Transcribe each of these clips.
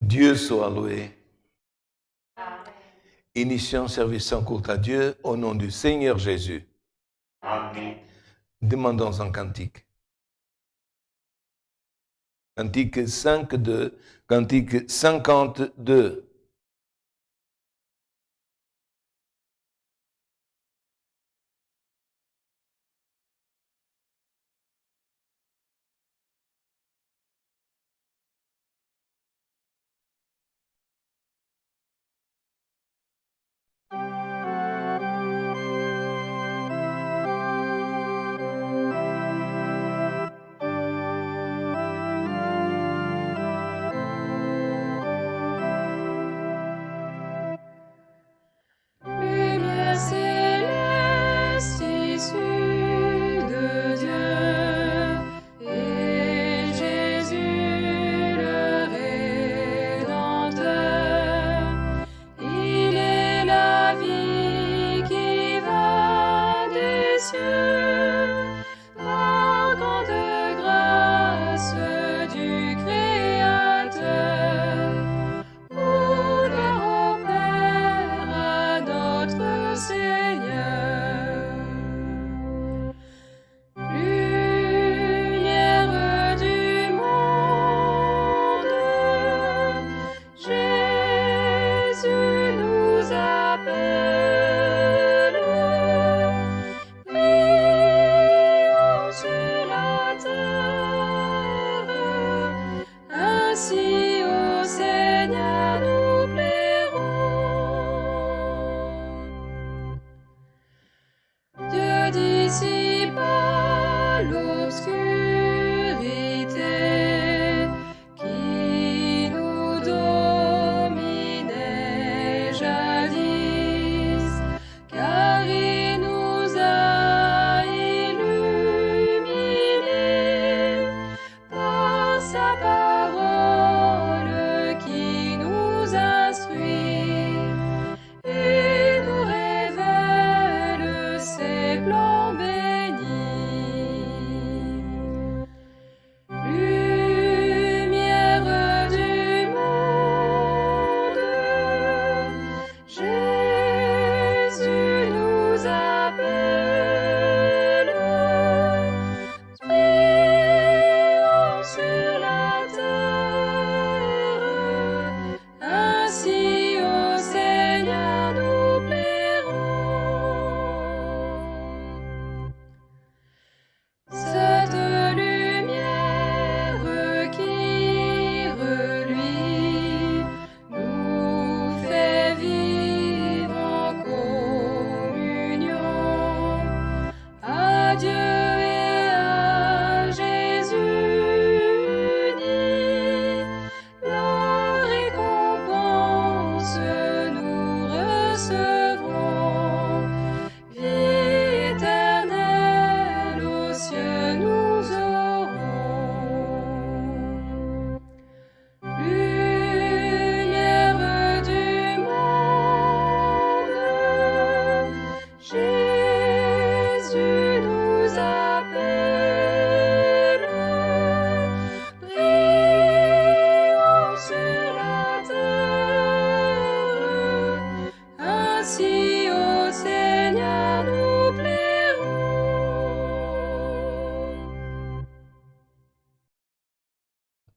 Dieu soit loué. Initions service en culte à Dieu au nom du Seigneur Jésus. Amen. Demandons un cantique. Cantique 5.2, cantique 52.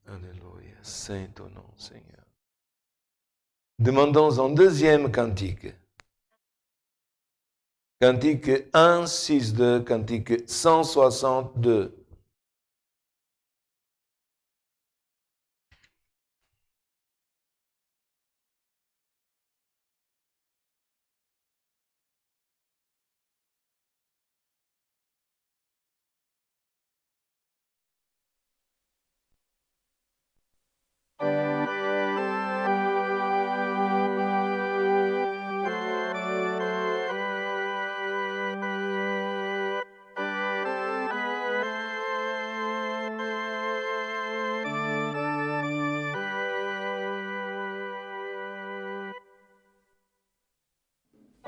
Alléluia, saint ton nom, Seigneur. Demandons un deuxième cantique. Cantique 1, 6, 2, cantique 162.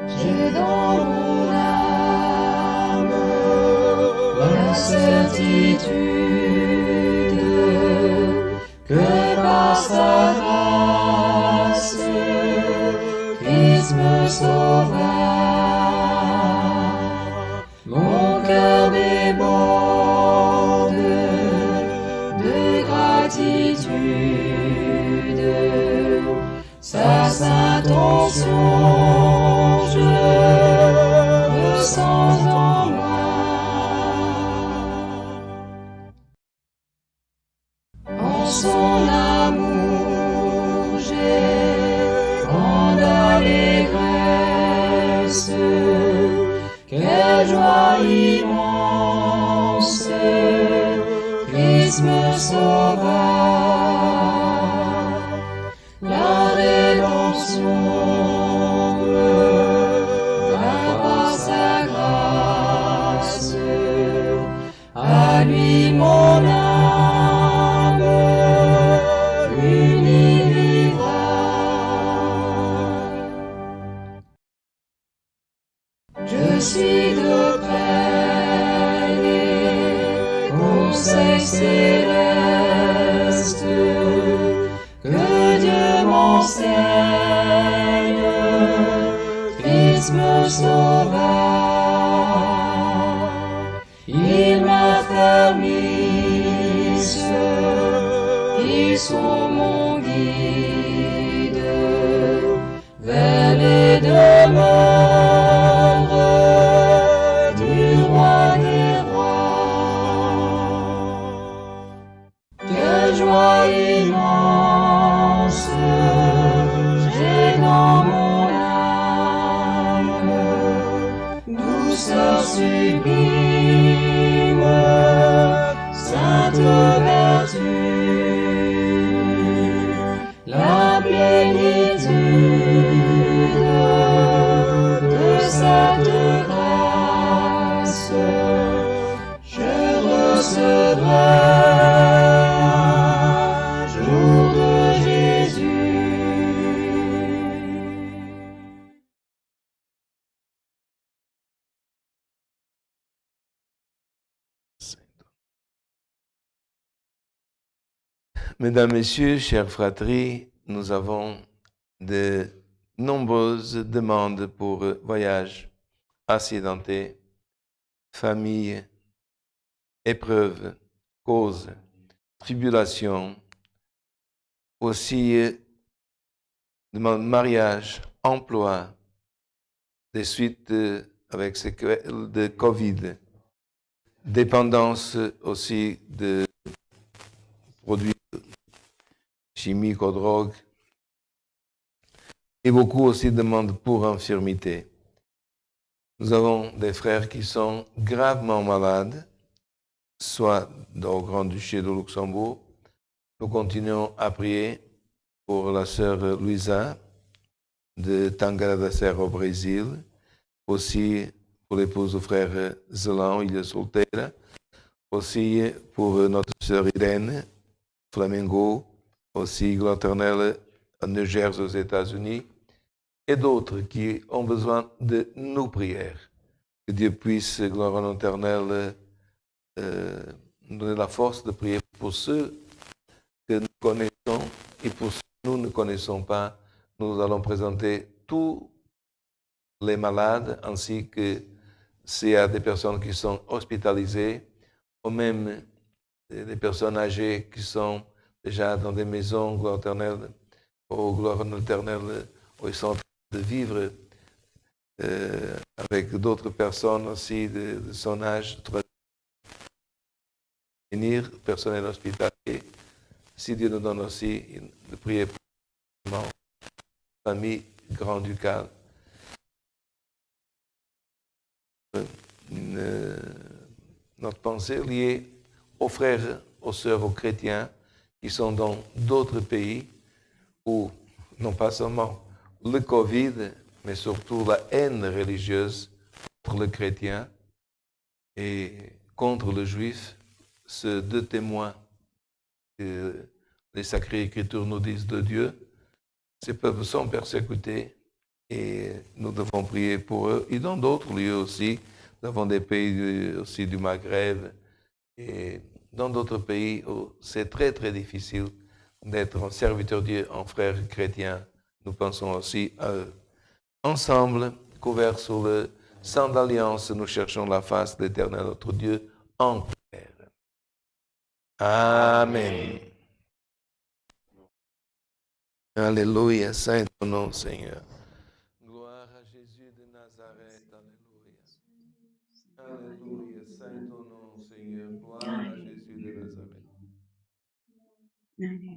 J'ai dans mon âme la certitude que par sa grâce béatitude, sa sainte onction, je ressens en moi. En son amour, j'ai grande allégresse. Quelle joie immense, Christ me sauva. La rédemption vint par sa grâce, à lui mon âme unira. Je suis de près les conseils célestes, que Dieu m'enseigne, Christ me sauva. Il m'affermisse, ils sont mon guide, vers les demeures du roi des rois. Quelle joie immense j'ai dans mon âme, douceur sublime, sainte vertu, la plénitude de cette grâce, je recevrai un jour de Jésus. Mesdames, Messieurs, chers fratries, nous avons de nombreuses demandes pour voyages accidentés, famille, épreuves, causes, tribulations, aussi demande mariage, emploi, des suites avec séquelles de Covid, dépendance aussi de produits chimiques ou drogues, et beaucoup aussi demandent pour infirmité. Nous avons des frères qui sont gravement malades, soit au Grand-Duché de Luxembourg. Nous continuons à prier pour la sœur Luisa de Tangará da Serra au Brésil, aussi pour l'épouse du frère Zelan, il est solteira, aussi pour notre sœur Irène, Flamengo, aussi Gloire éternelle à New Jersey aux États-Unis, et d'autres qui ont besoin de nos prières. Que Dieu puisse, gloire à l'éternel, nous donner la force de prier pour ceux que nous connaissons et pour ceux que nous ne connaissons pas. Nous allons présenter tous les malades ainsi que s'il y a des personnes qui sont hospitalisées ou même des personnes âgées qui sont déjà dans des maisons, gloire éternelle, ou gloire à l'éternel, où ils sont en train de vivre avec d'autres personnes aussi de son âge, venir, personnel hospitalier. Si Dieu nous donne aussi de prier pour la famille grand-ducale. Notre pensée est liée aux frères, aux sœurs, aux chrétiens qui sont dans d'autres pays où, non pas seulement le Covid, mais surtout la haine religieuse contre le chrétien et contre le juif, ces deux témoins que les Sacrées Écritures nous disent de Dieu, ces peuples sont persécutés et nous devons prier pour eux. Et dans d'autres lieux aussi, nous avons des pays aussi du Maghreb et dans d'autres pays où c'est très très difficile d'être un serviteur de Dieu, un frère chrétien. Nous pensons aussi à eux. Ensemble, couverts sous le sang d'alliance, nous cherchons la face de l'Éternel notre Dieu en prière. Amen. Alléluia, saint ton nom, Seigneur. Gloire à Jésus de Nazareth, alléluia. Alléluia, saint ton nom, Seigneur. Gloire à Jésus de Nazareth. Alléluia.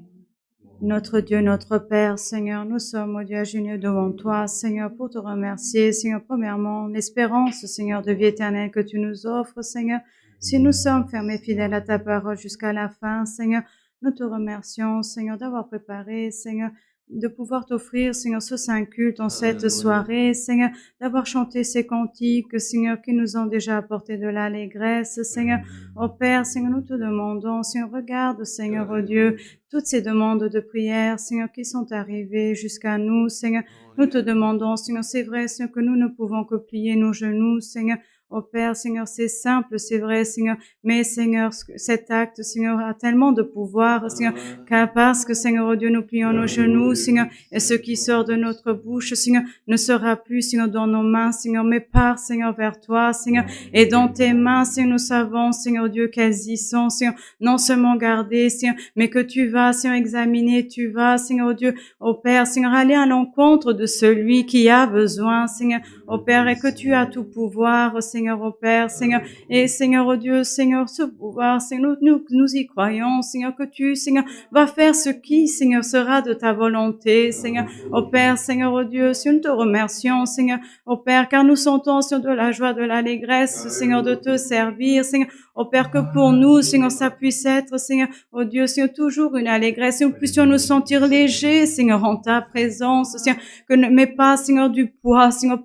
Notre Dieu, notre Père, Seigneur, nous sommes, Dieu, agenouillés devant toi, Seigneur, pour te remercier, Seigneur, premièrement, l'espérance, Seigneur, de vie éternelle que tu nous offres, Seigneur. Si nous sommes fermés fidèles à ta parole jusqu'à la fin, Seigneur, nous te remercions, Seigneur, d'avoir préparé, Seigneur, de pouvoir t'offrir, Seigneur, ce saint culte en cette soirée, Seigneur, d'avoir chanté ces cantiques, Seigneur, qui nous ont déjà apporté de l'allégresse, Seigneur. Ô Père, Seigneur, nous te demandons, Seigneur, regarde, Seigneur, ô Dieu, toutes ces demandes de prière, Seigneur, qui sont arrivées jusqu'à nous, Seigneur. Nous te demandons, Seigneur, c'est vrai, Seigneur, que nous ne pouvons que plier nos genoux, Seigneur. Ô Père, Seigneur, c'est simple, c'est vrai, Seigneur, mais Seigneur, cet acte, Seigneur, a tellement de pouvoir, Seigneur, car parce que, Seigneur, oh Dieu, nous plions nos genoux, Seigneur, et ce qui sort de notre bouche, Seigneur, ne sera plus, Seigneur, dans nos mains, Seigneur, mais part, Seigneur, vers toi, Seigneur, et dans tes mains, Seigneur, nous savons, Seigneur Dieu, qu'elles y sont, Seigneur, non seulement gardées, Seigneur, mais que tu vas, Seigneur, examiner, tu vas, Seigneur Dieu, ô Père, Seigneur, aller à l'encontre de celui qui a besoin, Seigneur, ô Père, et que tu as tout pouvoir, Seigneur, ô Père, Seigneur, et Seigneur, ô Dieu, Seigneur, ce pouvoir, Seigneur, nous y croyons, Seigneur, que tu, Seigneur, vas faire ce qui, Seigneur, sera de ta volonté, Seigneur, ô Père, Seigneur, ô Dieu, si nous te remercions, Seigneur, ô Père, car nous sentons, Seigneur, de la joie, de l'allégresse, Seigneur, de te servir, Seigneur, ô Père, que pour nous, Seigneur, ça puisse être, Seigneur, ô Dieu, Seigneur, toujours une allégresse, et nous puissions nous sentir légers, Seigneur, en ta présence, Seigneur, que ne mets pas, Seigneur, du poids, Seigneur,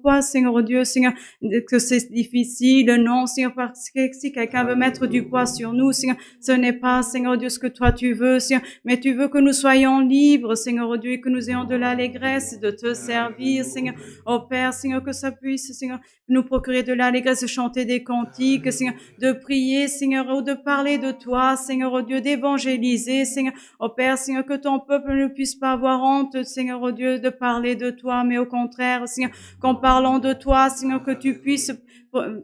ô Dieu, Seigneur, que c'est difficile, non, Seigneur, parce que si quelqu'un veut mettre du poids sur nous, Seigneur, ce n'est pas, Seigneur, ô Dieu, ce que toi tu veux, Seigneur, mais tu veux que nous soyons libres, Seigneur, ô Dieu, et que nous ayons de l'allégresse de te servir, Seigneur, ô Père, Seigneur, que ça puisse, Seigneur, nous procurer de l'allégresse de chanter des cantiques, Seigneur, de prier, Seigneur, ou de parler de toi, Seigneur, ô Dieu, d'évangéliser, Seigneur, ô Père, Seigneur, que ton peuple ne puisse pas avoir honte, Seigneur, ô Dieu, de parler de toi, mais au contraire, Seigneur, qu'en parlant de toi, Seigneur, que tu puisses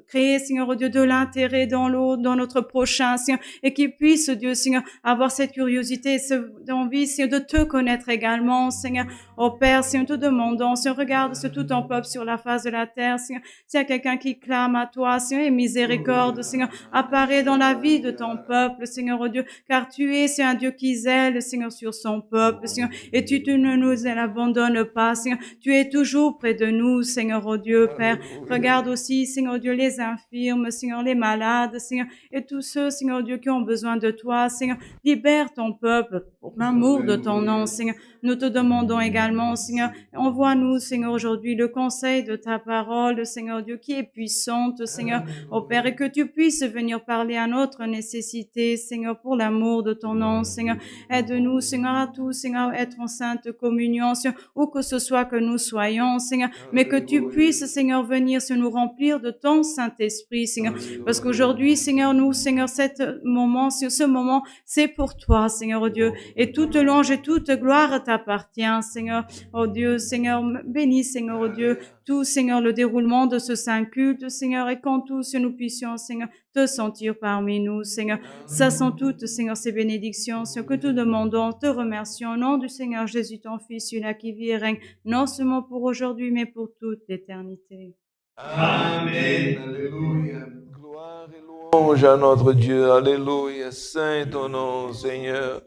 créer, Seigneur, oh Dieu, de l'intérêt dans l'autre, dans notre prochain, Seigneur, et qu'il puisse, Dieu, Seigneur, avoir cette curiosité, cette envie, Seigneur, de te connaître également, Seigneur. Oh Père, Seigneur, te demandons, Seigneur, regarde ce tout ton peuple sur la face de la terre, Seigneur. S'il y a quelqu'un qui clame à toi, Seigneur, et miséricorde, Seigneur, apparaît dans la vie de ton peuple, Seigneur, oh Dieu, car tu es, c'est un Dieu qui zèle, Seigneur, sur son peuple, Seigneur, et tu ne nous abandonnes pas, Seigneur. Tu es toujours près de nous, Seigneur, oh Dieu, Père. Regarde aussi, Seigneur Dieu, les infirmes, Seigneur, les malades, Seigneur, et tous ceux, Seigneur Dieu, qui ont besoin de toi, Seigneur. Libère ton peuple pour l'amour de ton nom, Seigneur. Nous te demandons également, Seigneur, envoie-nous, Seigneur, aujourd'hui le conseil de ta parole, Seigneur Dieu, qui est puissante, Seigneur, ô Père, et que tu puisses venir parler à notre nécessité, Seigneur, pour l'amour de ton nom, Seigneur. Aide-nous, Seigneur, à tous, Seigneur, à être en sainte communion, Seigneur, où que ce soit que nous soyons, Seigneur, mais que tu puisses, Seigneur, venir se nous remplir de ton Saint-Esprit, Seigneur, parce qu'aujourd'hui, Seigneur, nous, Seigneur, ce moment, c'est pour toi, Seigneur, oh Dieu, et toute louange et toute gloire t'appartient, Seigneur, oh Dieu, Seigneur, bénis, Seigneur, oh Dieu, tout, Seigneur, le déroulement de ce saint culte, Seigneur, et qu'en tous nous puissions, Seigneur, te sentir parmi nous, Seigneur. Ça sont toutes, Seigneur, ces bénédictions, Seigneur, que te demandons, te remercions au nom du Seigneur Jésus, ton Fils, celui-là qui vit et règne, non seulement pour aujourd'hui, mais pour toute l'éternité. Amen. Alléluia. Gloire et louange à notre Dieu. Alléluia. Saint ton nom, Seigneur.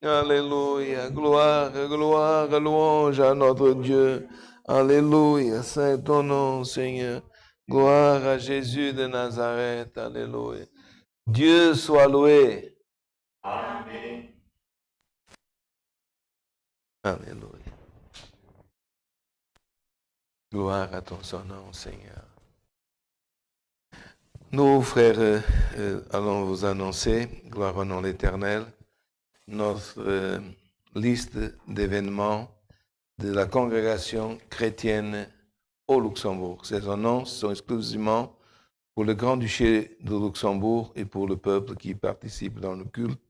Alléluia. Gloire, gloire, louange à notre Dieu. Alléluia. Saint ton nom, Seigneur. Gloire à Jésus de Nazareth. Alléluia. Dieu soit loué. Amen. Alléluia. Gloire à ton son nom, Seigneur. Nous, frères, allons vous annoncer, gloire au nom de l'Éternel, notre liste d'événements de la congrégation chrétienne au Luxembourg. Ces annonces sont exclusivement pour le Grand-Duché de Luxembourg et pour le peuple qui participe dans le culte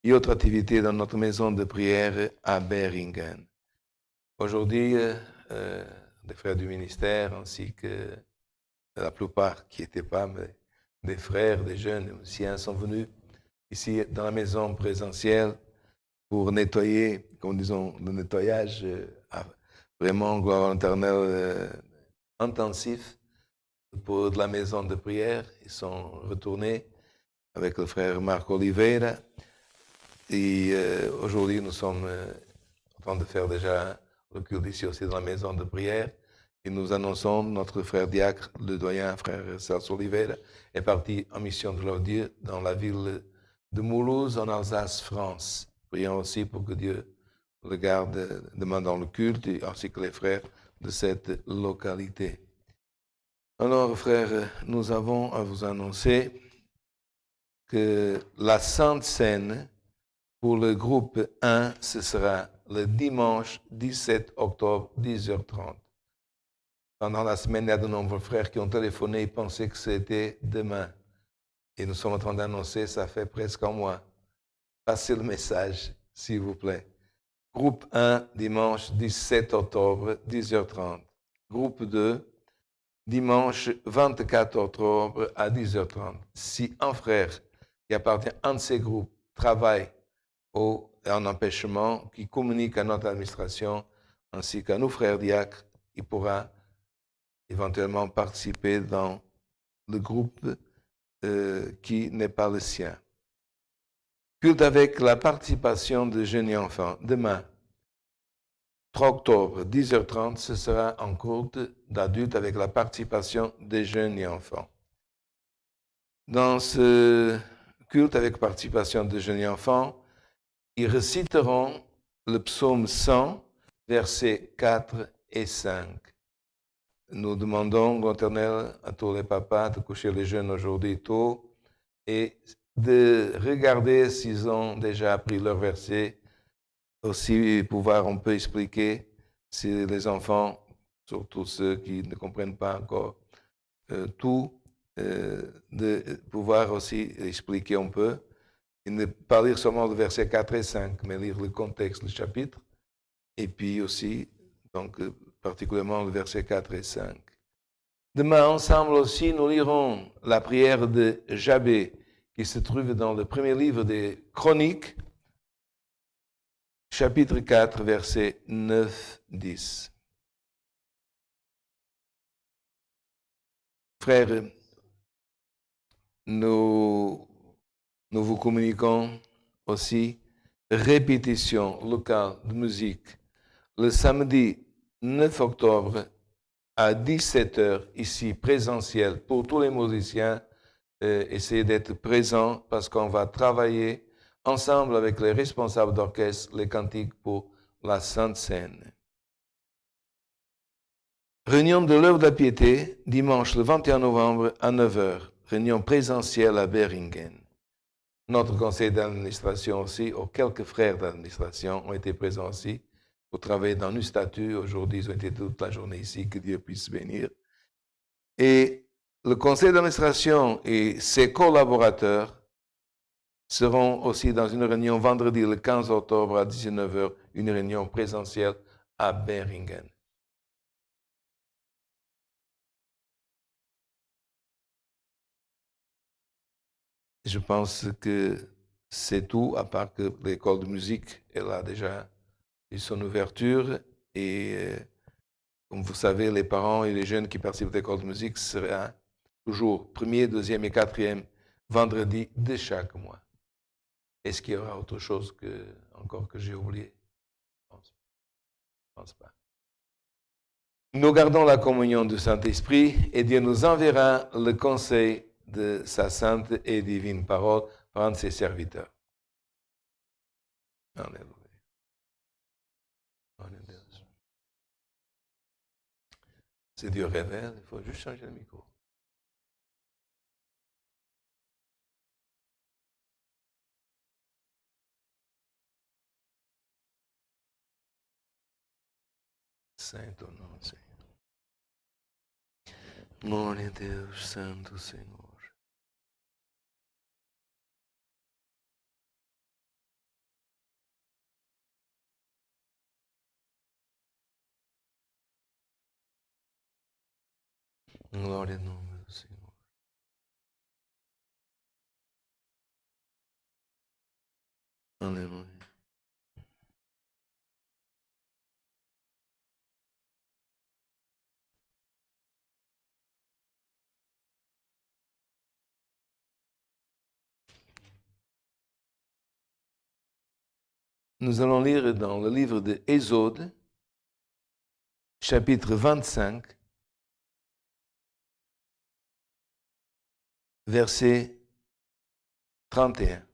et autres activités dans notre maison de prière à Beringen. Aujourd'hui, les frères du ministère ainsi que la plupart qui n'étaient pas, mais des frères, des jeunes, des musiciens sont venus ici dans la maison présentielle pour nettoyer, comme disons, le nettoyage vraiment, gloire à l'Éternel, intensif pour de la maison de prière. Ils sont retournés avec le frère Marc Oliveira. Et aujourd'hui, nous sommes en train de faire déjà le culte ici aussi dans la maison de prière. Et nous annonçons notre frère diacre, le doyen frère Celso Oliveira, est parti en mission de leur Dieu dans la ville de Mulhouse, en Alsace, France. Prions aussi pour que Dieu le garde demain dans le culte, ainsi que les frères de cette localité. Alors, frères, nous avons à vous annoncer que la Sainte Seine pour le groupe 1, ce sera le dimanche 17 octobre, 10h30. Pendant la semaine, il y a de nombreux frères qui ont téléphoné et pensaient que c'était demain. Et nous sommes en train d'annoncer, ça fait presque un mois. Passez le message, s'il vous plaît. Groupe 1, dimanche 17 octobre, 10h30. Groupe 2, dimanche 24 octobre à 10h30. Si un frère qui appartient à un de ces groupes travaille ou un empêchement, qui communique à notre administration ainsi qu'à nos frères diacres, il pourra éventuellement participer dans le groupe qui n'est pas le sien. Culte avec la participation de jeunes et enfants. Demain, 3 octobre, 10h30, ce sera un culte d'adultes avec la participation des jeunes et enfants. Dans ce culte avec participation de jeunes et enfants, ils réciteront le psaume 100, versets 4 et 5. Nous demandons, l'Éternel, à tous les papas de coucher les jeunes aujourd'hui tôt et de regarder s'ils ont déjà appris leur verset, aussi pouvoir un peu expliquer si les enfants, surtout ceux qui ne comprennent pas encore tout, de pouvoir aussi expliquer un peu et ne pas lire seulement le verset 4 et 5, mais lire le contexte du chapitre et puis aussi, donc, particulièrement le verset 4 et 5. Demain, ensemble aussi, nous lirons la prière de Jabé, qui se trouve dans le premier livre des Chroniques, chapitre 4, versets 9-10. Frères, nous vous communiquons aussi répétition locale de musique le samedi 9 octobre à 17h, ici, présentiel, pour tous les musiciens. Essayez d'être présents parce qu'on va travailler ensemble avec les responsables d'orchestre les cantiques pour la Sainte Seine. Réunion de l'heure de la piété, dimanche le 21 novembre à 9h. Réunion présentielle à Beringen. Notre conseil d'administration aussi, ou quelques frères d'administration ont été présents aussi pour travailler dans nos statuts. Aujourd'hui, ils ont été toute la journée ici, que Dieu puisse bénir. Et le conseil d'administration et ses collaborateurs seront aussi dans une réunion vendredi le 15 octobre à 19h, une réunion présentielle à Beringen. Je pense que c'est tout, à part que l'école de musique, elle a déjà eu son ouverture et comme vous savez, les parents et les jeunes qui participent à l'école de musique seront toujours premier, deuxième et quatrième vendredi de chaque mois. Est-ce qu'il y aura autre chose encore que j'ai oublié? Je ne pense pas. Nous gardons la communion du Saint-Esprit et Dieu nous enverra le conseil de sa sainte et divine parole par un de ses serviteurs. Alléluia. Alléluia. Si Dieu révèle, il faut juste changer le micro. Saint ton nom, Seigneur. Glória a Deus, Santo Senhor. Glória ao nome do Senhor. Aleluia. Nous allons lire dans le livre de Exode, chapitre 25, verset 31.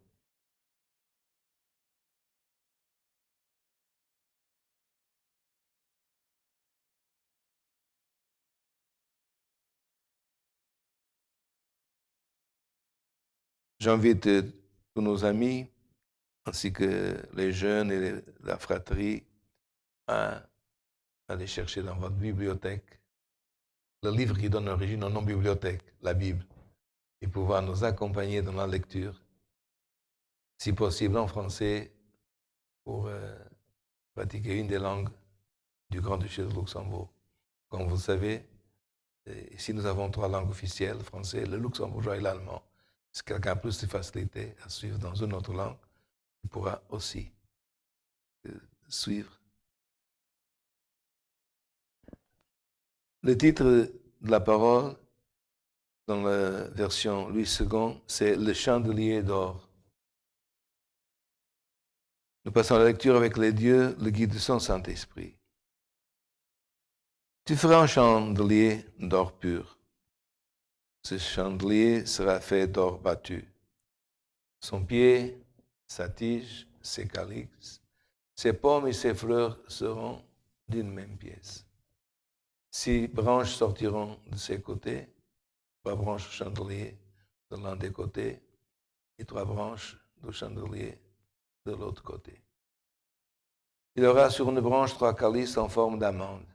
J'invite tous nos amis, ainsi que les jeunes et la fratrie, à aller chercher dans votre bibliothèque le livre qui donne origine au nom bibliothèque, la Bible, et pouvoir nous accompagner dans la lecture, si possible en français, pour pratiquer une des langues du Grand-Duché de Luxembourg. Comme vous le savez, ici nous avons 3 langues officielles, le français, le luxembourgeois et l'allemand. Si quelqu'un a plus de facilité à suivre dans une autre langue, il pourra aussi suivre. Le titre de la parole, dans la version Louis II, c'est « Le chandelier d'or ». Nous passons à la lecture avec les dieux, le guide de son Saint-Esprit. Tu feras un chandelier d'or pur. Ce chandelier sera fait d'or battu. Son pied, sa tige, ses calyxes, ses pommes et ses fleurs seront d'une même pièce. 6 branches sortiront de ses côtés, 3 branches du chandelier de l'un des côtés et 3 branches du chandelier de l'autre côté. Il aura sur une branche 3 calices en forme d'amande,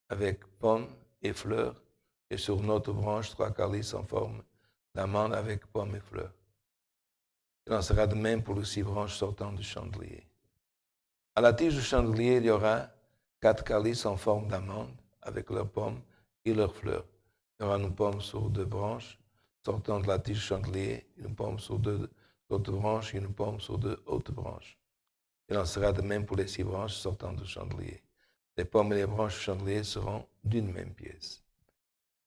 avec pommes et fleurs, et sur une autre branche 3 calices en forme d'amande avec pommes et fleurs. Il en sera de même pour les 6 branches sortant du chandelier. À la tige du chandelier, il y aura 4 calices en forme d'amande, avec leurs pommes et leurs fleurs. Il y aura une pomme sur 2 branches sortant de la tige du chandelier, une pomme sur 2 autres branches et une pomme sur 2 autres branches. Il en sera de même pour les 6 branches sortant du chandelier. Les pommes et les branches du chandelier seront d'une même pièce.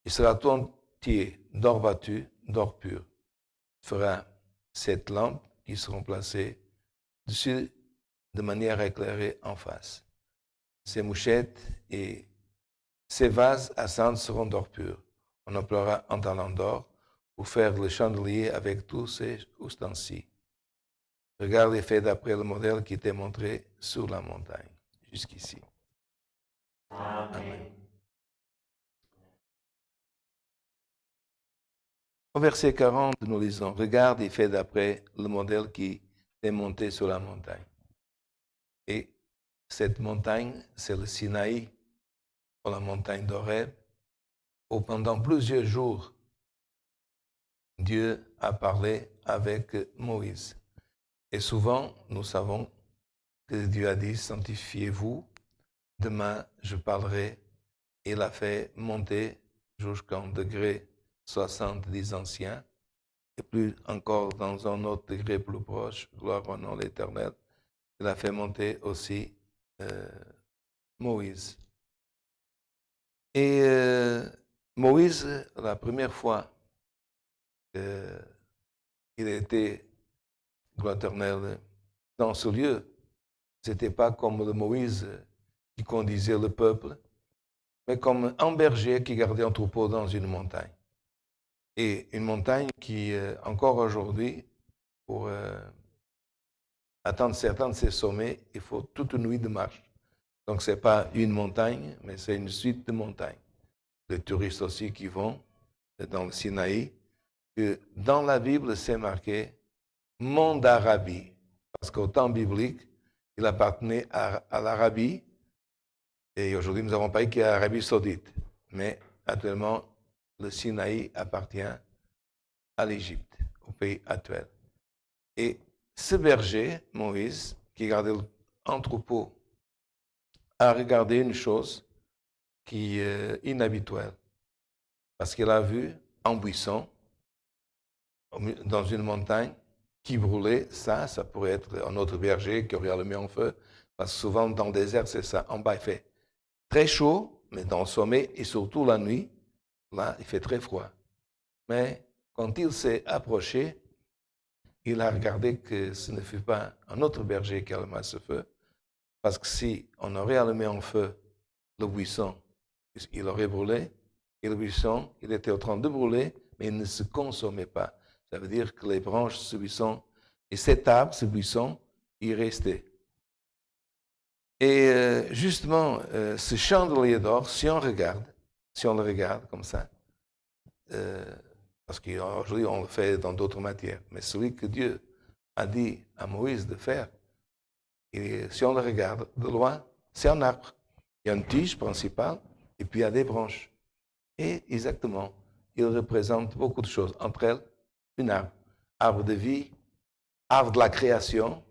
Il sera tout entier d'or battu, d'or pur. Il fera 7 lampes qui seront placées dessus de manière à éclairer en face. Ces mouchettes et ces vases à cendres seront d'or pur. On emploiera un talent d'or pour faire le chandelier avec tous ces ustensiles. Regarde les faits d'après le modèle qui t'est montré sur la montagne. Jusqu'ici. Amen. Au verset 40, nous lisons, regarde et fais d'après le modèle qui est monté sur la montagne. Et cette montagne, c'est le Sinaï, ou la montagne d'Horeb, où pendant plusieurs jours, Dieu a parlé avec Moïse. Et souvent, nous savons que Dieu a dit, sanctifiez-vous, demain je parlerai. Il a fait monter jusqu'à un degré 70 anciens, et plus encore dans un autre degré plus proche, gloire au nom de l'Éternel, il a fait monter aussi Moïse. Et Moïse, la première fois qu'il était, gloire éternelle, dans ce lieu, ce n'était pas comme le Moïse qui conduisait le peuple, mais comme un berger qui gardait un troupeau dans une montagne. Et une montagne qui, encore aujourd'hui, pour atteindre certains de ses sommets, il faut toute une nuit de marche. Donc, ce n'est pas une montagne, mais c'est une suite de montagnes. Les touristes aussi qui vont dans le Sinaï, que dans la Bible, c'est marqué Mont d'Arabie, parce qu'au temps biblique, il appartenait à l'Arabie, et aujourd'hui, nous avons un pays qui est l'Arabie Saoudite. Mais actuellement, le Sinaï appartient à l'Égypte, au pays actuel. Et ce berger, Moïse, qui gardait un troupeau, a regardé une chose qui est inhabituelle. Parce qu'il a vu un buisson dans une montagne qui brûlait. Ça pourrait être un autre berger qui aurait allumé en feu. Parce que souvent, dans le désert, c'est ça. En bas, il fait très chaud, mais dans le sommet, et surtout la nuit, là, il fait très froid. Mais quand il s'est approché, il a regardé que ce ne fut pas un autre berger qui alluma ce feu, parce que si on aurait allumé en feu le buisson, il aurait brûlé, et le buisson, il était en train de brûler, mais il ne se consommait pas. Ça veut dire que les branches de ce buisson, et cet arbre, ce buisson, il restait. Et justement, ce chandelier d'or, si on le regarde comme ça, parce qu'aujourd'hui on le fait dans d'autres matières, mais celui que Dieu a dit à Moïse de faire, et si on le regarde de loin, c'est un arbre. Il y a une tige principale et puis il y a des branches. Et exactement, il représente beaucoup de choses. Entre elles, un arbre. Arbre de vie, arbre de la création,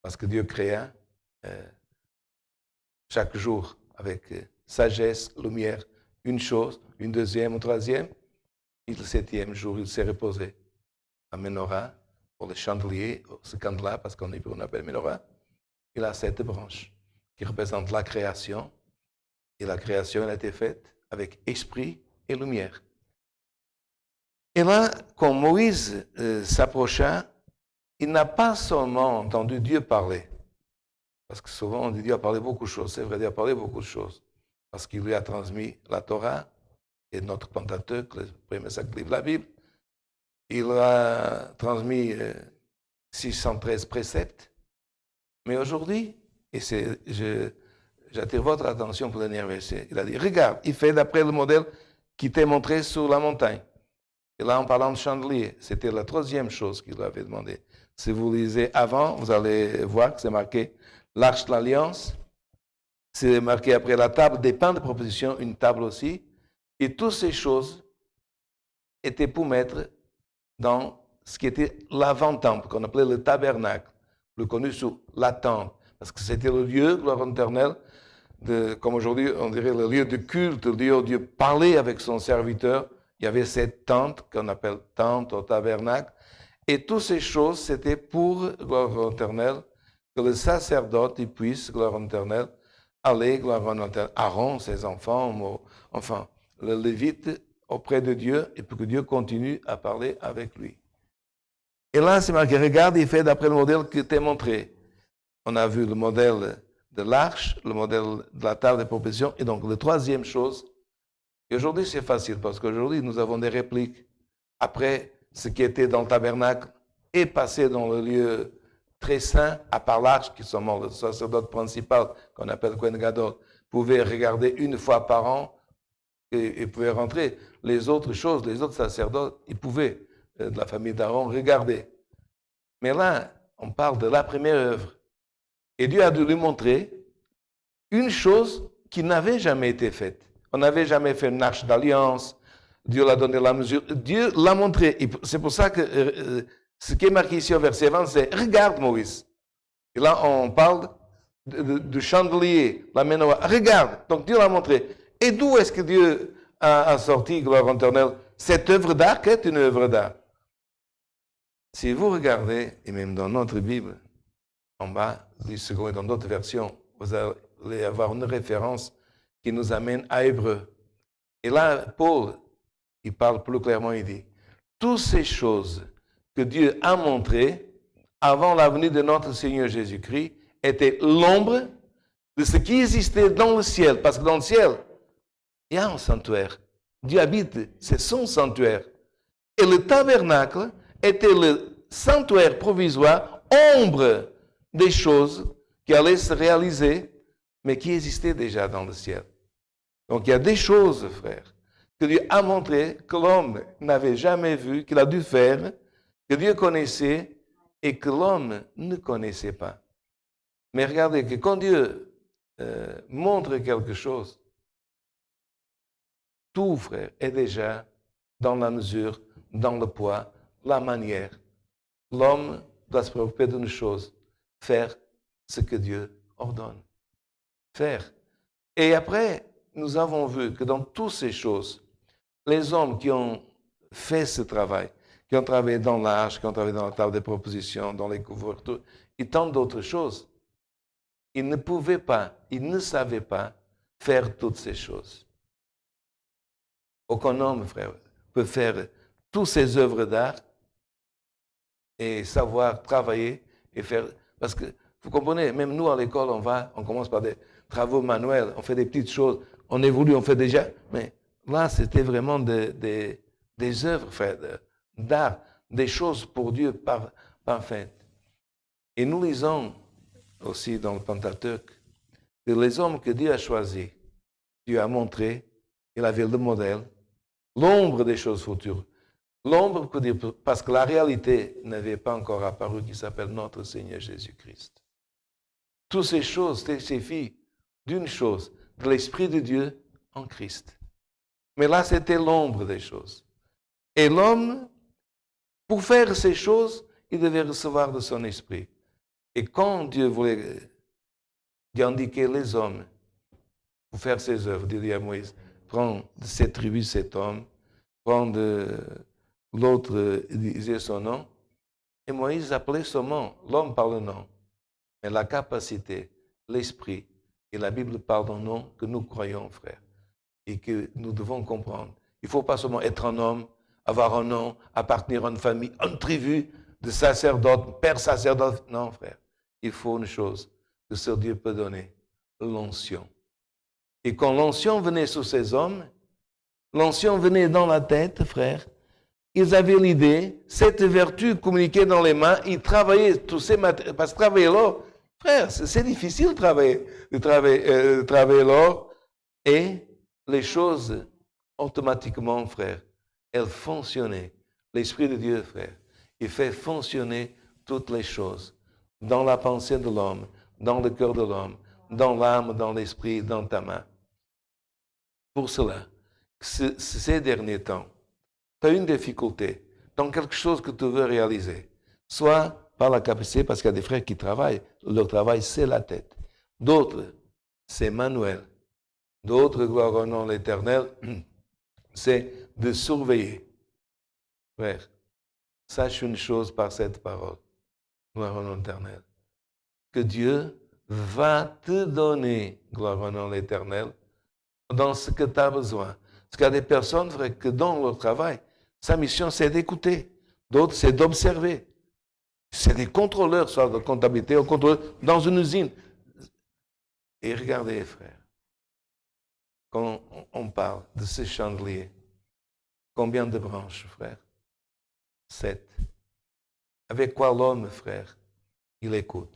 parce que Dieu créa chaque jour avec sagesse, lumière, une chose, une deuxième, une troisième. Et le septième jour, il s'est reposé. La menorah, pour le chandelier, ce candelabre, parce qu'en hébreu on appelle menorah, il a 7 branches qui représentent la création. Et la création elle a été faite avec esprit et lumière. Et là, quand Moïse s'approcha, il n'a pas seulement entendu Dieu parler. Parce que souvent on dit Dieu a parlé beaucoup de choses. C'est vrai, Dieu a parlé beaucoup de choses. Parce qu'il lui a transmis la Torah et notre Pentateuque, le premier livre de la Bible. Il a transmis 613 préceptes. Mais aujourd'hui, et j'attire votre attention pour le dernier verset, il a dit, regarde, il fait d'après le modèle qui t'est montré sur la montagne. Et là, en parlant de chandelier, c'était la 3e chose qu'il avait demandé. Si vous lisez avant, vous allez voir que c'est marqué l'arche de l'alliance. C'est marqué après la table des pains de proposition, une table aussi. Et toutes ces choses étaient pour mettre dans ce qui était l'avant-temple, qu'on appelait le tabernacle, plus connu sous la tente, parce que c'était le lieu, gloire éternelle, comme aujourd'hui on dirait le lieu de culte, le lieu où Dieu parlait avec son serviteur. Il y avait cette tente qu'on appelle tente au tabernacle, et toutes ces choses c'était pour, gloire éternelle, que le sacerdote il puisse, gloire éternelle, aller, gloire éternelle, Aaron, ses enfants, enfin, le Lévite auprès de Dieu, et pour que Dieu continue à parler avec lui. Et là, c'est marqué, regarde, il fait d'après le modèle que t'ai montré. On a vu le modèle de l'arche, le modèle de la table de proposition, et donc la 3e chose. Et aujourd'hui, c'est facile, parce qu'aujourd'hui, nous avons des répliques. Après, ce qui était dans le tabernacle est passé dans le lieu très saint, à part l'arche, qui sont morts, le sacerdote principal, qu'on appelle Kohen Gadol, pouvait regarder une fois par an, et pouvait rentrer. Les autres choses, les autres sacerdotes, ils pouvaient, de la famille d'Aaron, regarder. Mais là, on parle de la première œuvre. Et Dieu a dû lui montrer une chose qui n'avait jamais été faite. On n'avait jamais fait une arche d'alliance. Dieu l'a donné la mesure. Dieu l'a montré. C'est pour ça que ce qui est marqué ici au verset 20, c'est « Regarde Moïse ». Et là, on parle du chandelier, la menorah. Regarde. Donc Dieu l'a montré. Et d'où est-ce que Dieu a sorti, gloire éternelle, cette œuvre d'art qui est une œuvre d'art? Si vous regardez, et même dans notre Bible, en bas, dans d'autres versions, vous allez avoir une référence qui nous amène à Hébreu. Et là, Paul, il parle plus clairement, il dit, toutes ces choses que Dieu a montrées avant la venue de notre Seigneur Jésus-Christ étaient l'ombre de ce qui existait dans le ciel. Parce que dans le ciel, il y a un sanctuaire. Dieu habite, c'est son sanctuaire. Et le tabernacle était le sanctuaire provisoire, ombre des choses qui allaient se réaliser, mais qui existaient déjà dans le ciel. Donc il y a des choses, frères, que Dieu a montrées, que l'homme n'avait jamais vues, qu'il a dû faire, que Dieu connaissait et que l'homme ne connaissait pas. Mais regardez que quand Dieu montre quelque chose, tout, frère, est déjà dans la mesure, dans le poids, la manière. L'homme doit se préoccuper d'une chose, faire ce que Dieu ordonne. Faire. Et après, nous avons vu que dans toutes ces choses, les hommes qui ont fait ce travail, qui ont travaillé dans l'arche, qui ont travaillé dans la table des propositions, dans les couvertures, et tant d'autres choses, ils ne pouvaient pas, ils ne savaient pas faire toutes ces choses. Aucun homme, frère, peut faire toutes ces œuvres d'art et savoir travailler et faire. Parce que, vous comprenez, même nous à l'école, on commence par des travaux manuels, on fait des petites choses, on évolue, on fait déjà. Mais là, c'était vraiment des œuvres d'art, des choses pour Dieu parfaites. Et nous lisons aussi dans le Pentateuque que les hommes que Dieu a choisis, Dieu a montré, il avait le modèle, l'ombre des choses futures. L'ombre, parce que la réalité n'avait pas encore apparu, qui s'appelle notre Seigneur Jésus-Christ. Toutes ces choses signifient d'une chose, de l'Esprit de Dieu en Christ. Mais là, c'était l'ombre des choses. Et l'homme, pour faire ces choses, il devait recevoir de son esprit. Et quand Dieu voulait indiquer les hommes pour faire ses œuvres, il dit à Moïse, prends de cette tribu cet homme, prends de l'autre, il disait son nom, et Moïse appelait son nom, l'homme par le nom. Mais la capacité, l'esprit, et la Bible parle d'un nom que nous croyons, frère, et que nous devons comprendre. Il ne faut pas seulement être un homme, avoir un nom, appartenir à une famille, à une tribu de sacerdotes, père sacerdote. Non, frère. Il faut une chose que seul Dieu peut donner, l'onction. Et quand l'onction venait sur ces hommes, l'onction venait dans la tête, frère. Ils avaient l'idée, cette vertu communiquée dans les mains, ils travaillaient tous ces matériaux, parce que travailler l'or, frère, c'est difficile de travailler l'or, et les choses, automatiquement, frère, elles fonctionnaient. L'Esprit de Dieu, frère, il fait fonctionner toutes les choses, dans la pensée de l'homme, dans le cœur de l'homme, dans l'âme, dans l'esprit, dans ta main. Pour cela, ces derniers temps, tu as une difficulté dans quelque chose que tu veux réaliser, soit par la capacité, parce qu'il y a des frères qui travaillent, leur travail c'est la tête. D'autres, c'est manuel. D'autres, gloire au nom de l'Éternel, c'est de surveiller. Frère, sache une chose par cette parole, gloire au nom de l'Éternel, que Dieu va te donner, gloire au nom de l'Éternel, dans ce que tu as besoin. Parce qu'il y a des personnes, frère, que dans leur travail, sa mission, c'est d'écouter. D'autres, c'est d'observer. C'est des contrôleurs, soit de comptabilité ou contrôleurs, dans une usine. Et regardez, frère, quand on parle de ce chandelier, combien de branches, frère? 7. Avec quoi l'homme, frère, il écoute?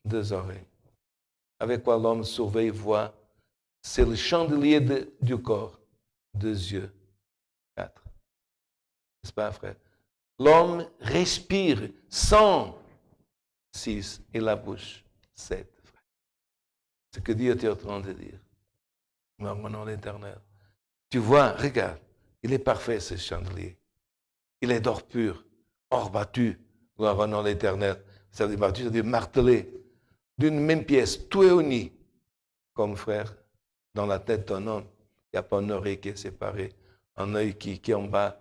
2 oreilles. Avec quoi l'homme surveille, voit? C'est le chandelier du corps. 2 yeux. 4. N'est-ce pas, frère? L'homme respire, sent. 6. Et la bouche. 7, frère. Ce que Dieu est en train de dire. Mon nom l'Éternel. Tu vois, regarde, il est parfait ce chandelier. Il est d'or pur, or battu. Gloire au nom l'Éternel. Ça veut dire battu, ça veut dire martelé. D'une même pièce, tout est uni. Comme frère, dans la tête d'un homme, il n'y a pas un oreille qui est séparé, un œil qui est en bas.